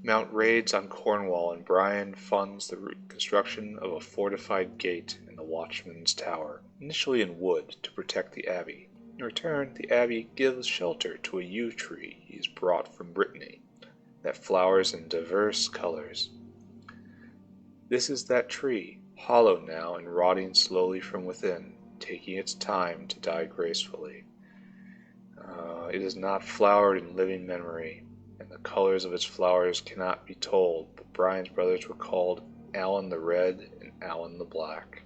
Mount raids on Cornwall, and Brian funds the construction of a fortified gate in the Watchman's Tower, initially in wood, to protect the abbey. In return, the abbey gives shelter to a yew tree he's brought from Brittany, that flowers in diverse colors. This is that tree, hollow now and rotting slowly from within, taking its time to die gracefully. It is not flowered in living memory, and the colors of its flowers cannot be told, but Brian's brothers were called Alan the Red and Alan the Black.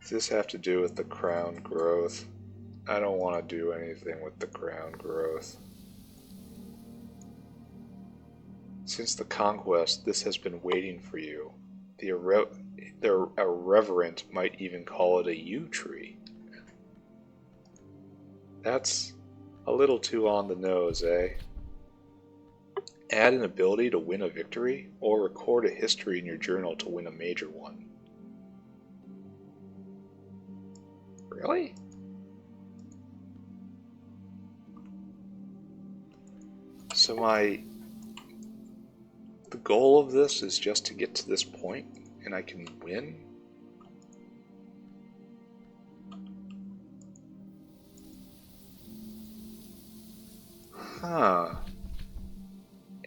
Does this have to do with the crown growth? I don't want to do anything with the ground growth. Since the conquest, this has been waiting for you. The irreverent might even call it a yew tree. That's a little too on the nose, eh? Add an ability to win a victory, or record a history in your journal to win a major one. Really? So the goal of this is just to get to this point, and I can win? Huh.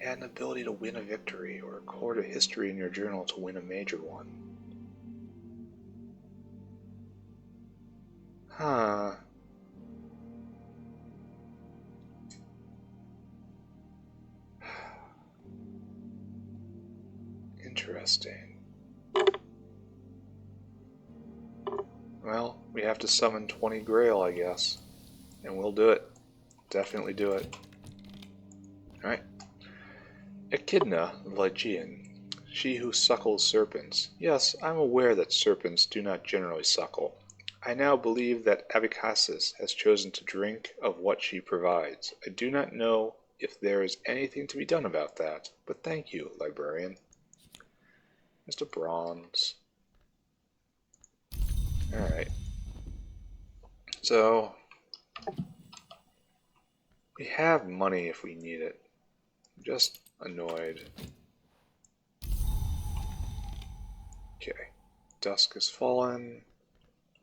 Add an ability to win a victory, or record a history in your journal to win a major one. Huh. Interesting. Well, we have to summon 20 Grail, I guess. And we'll do it. Definitely do it. Alright. Echidna, the Lygian, she who suckles serpents. Yes, I'm aware that serpents do not generally suckle. I now believe that Abycassis has chosen to drink of what she provides. I do not know if there is anything to be done about that, but thank you, librarian. Mr. Bronze. Alright. So, we have money if we need it. I'm just annoyed. Okay. Dusk has fallen.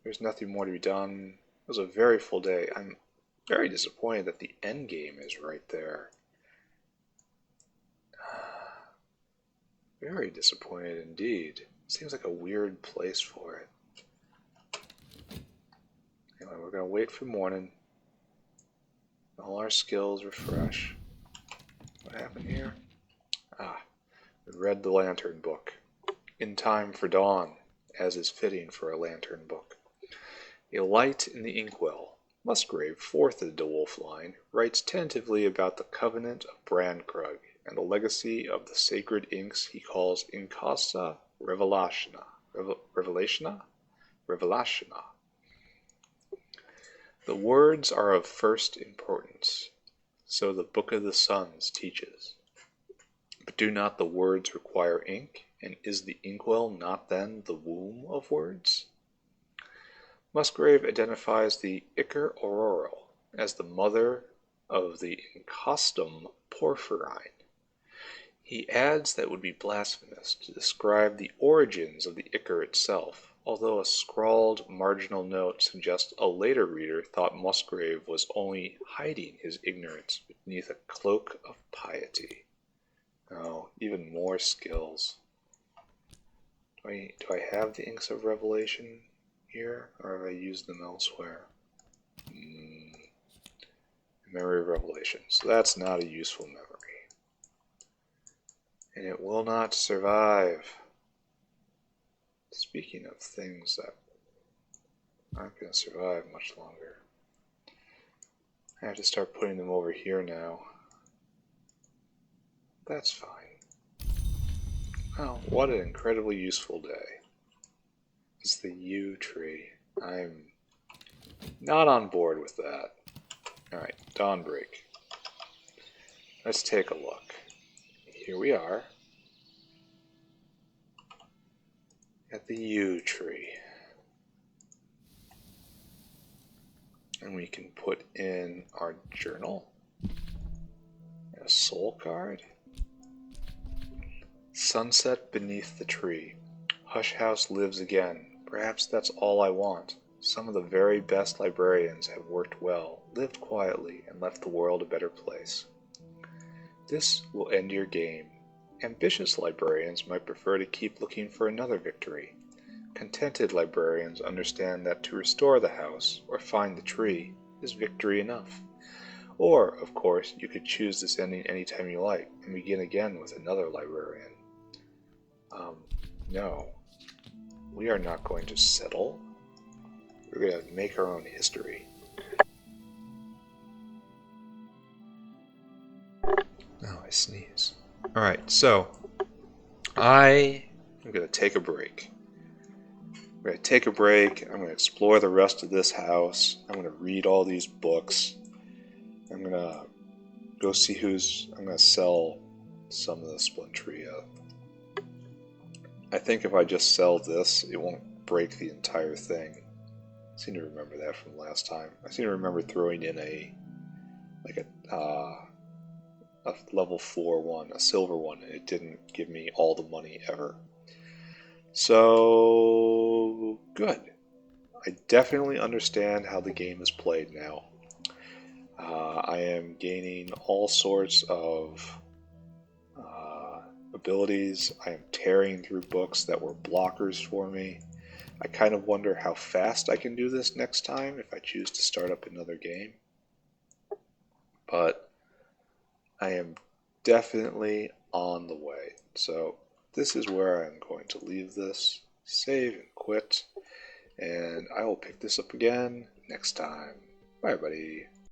There's nothing more to be done. It was a very full day. I'm very disappointed that the end game is right there. Very disappointed indeed. Seems like a weird place for it. Anyway, we're going to wait for morning. All our skills refresh. What happened here? Ah, we read the lantern book. In time for dawn, as is fitting for a lantern book. A light in the inkwell. Musgrave, fourth of the DeWolf line, writes tentatively about the covenant of Brandkrug and the legacy of the sacred inks he calls Incasta Revelationa. Revelationa. The words are of first importance, so the Book of the Suns teaches. But do not the words require ink, and is the inkwell not then the womb of words? Musgrave identifies the Ichor Auroral as the mother of the Encostum Porphyrine. He adds that it would be blasphemous to describe the origins of the ichor itself, although a scrawled marginal note suggests a later reader thought Musgrave was only hiding his ignorance beneath a cloak of piety. Oh, even more skills. Do I have the Inks of Revelation here, or have I used them elsewhere? Memory of Revelation. So that's not a useful memory. And it will not survive. Speaking of things that aren't going to survive much longer, I have to start putting them over here now. That's fine. Oh, what an incredibly useful day. It's the yew tree. I'm not on board with that. Alright, Dawnbreak. Let's take a look. Here we are at the yew tree. And we can put in our journal. A soul card. Sunset beneath the tree. Hush House lives again. Perhaps that's all I want. Some of the very best librarians have worked well, lived quietly, and left the world a better place. This will end your game. Ambitious librarians might prefer to keep looking for another victory. Contented librarians understand that to restore the house, or find the tree, is victory enough. Or, of course, you could choose this ending anytime you like, and begin again with another librarian. No. We are not going to settle. We're going to make our own history. sneeze. Alright, so I am going to take a break. I'm going to take a break. I'm going to explore the rest of this house. I'm going to read all these books. I'm going to go see I'm going to sell some of the Splintria. I think if I just sell this, it won't break the entire thing. I seem to remember that from last time. I seem to remember throwing in a level 4 one, a silver one, and it didn't give me all the money ever. So, good. I definitely understand how the game is played now. I am gaining all sorts of abilities. I am tearing through books that were blockers for me. I kind of wonder how fast I can do this next time if I choose to start up another game. But I am definitely on the way. So this is where I'm going to leave this, save and quit, and I will pick this up again next time. Bye, everybody.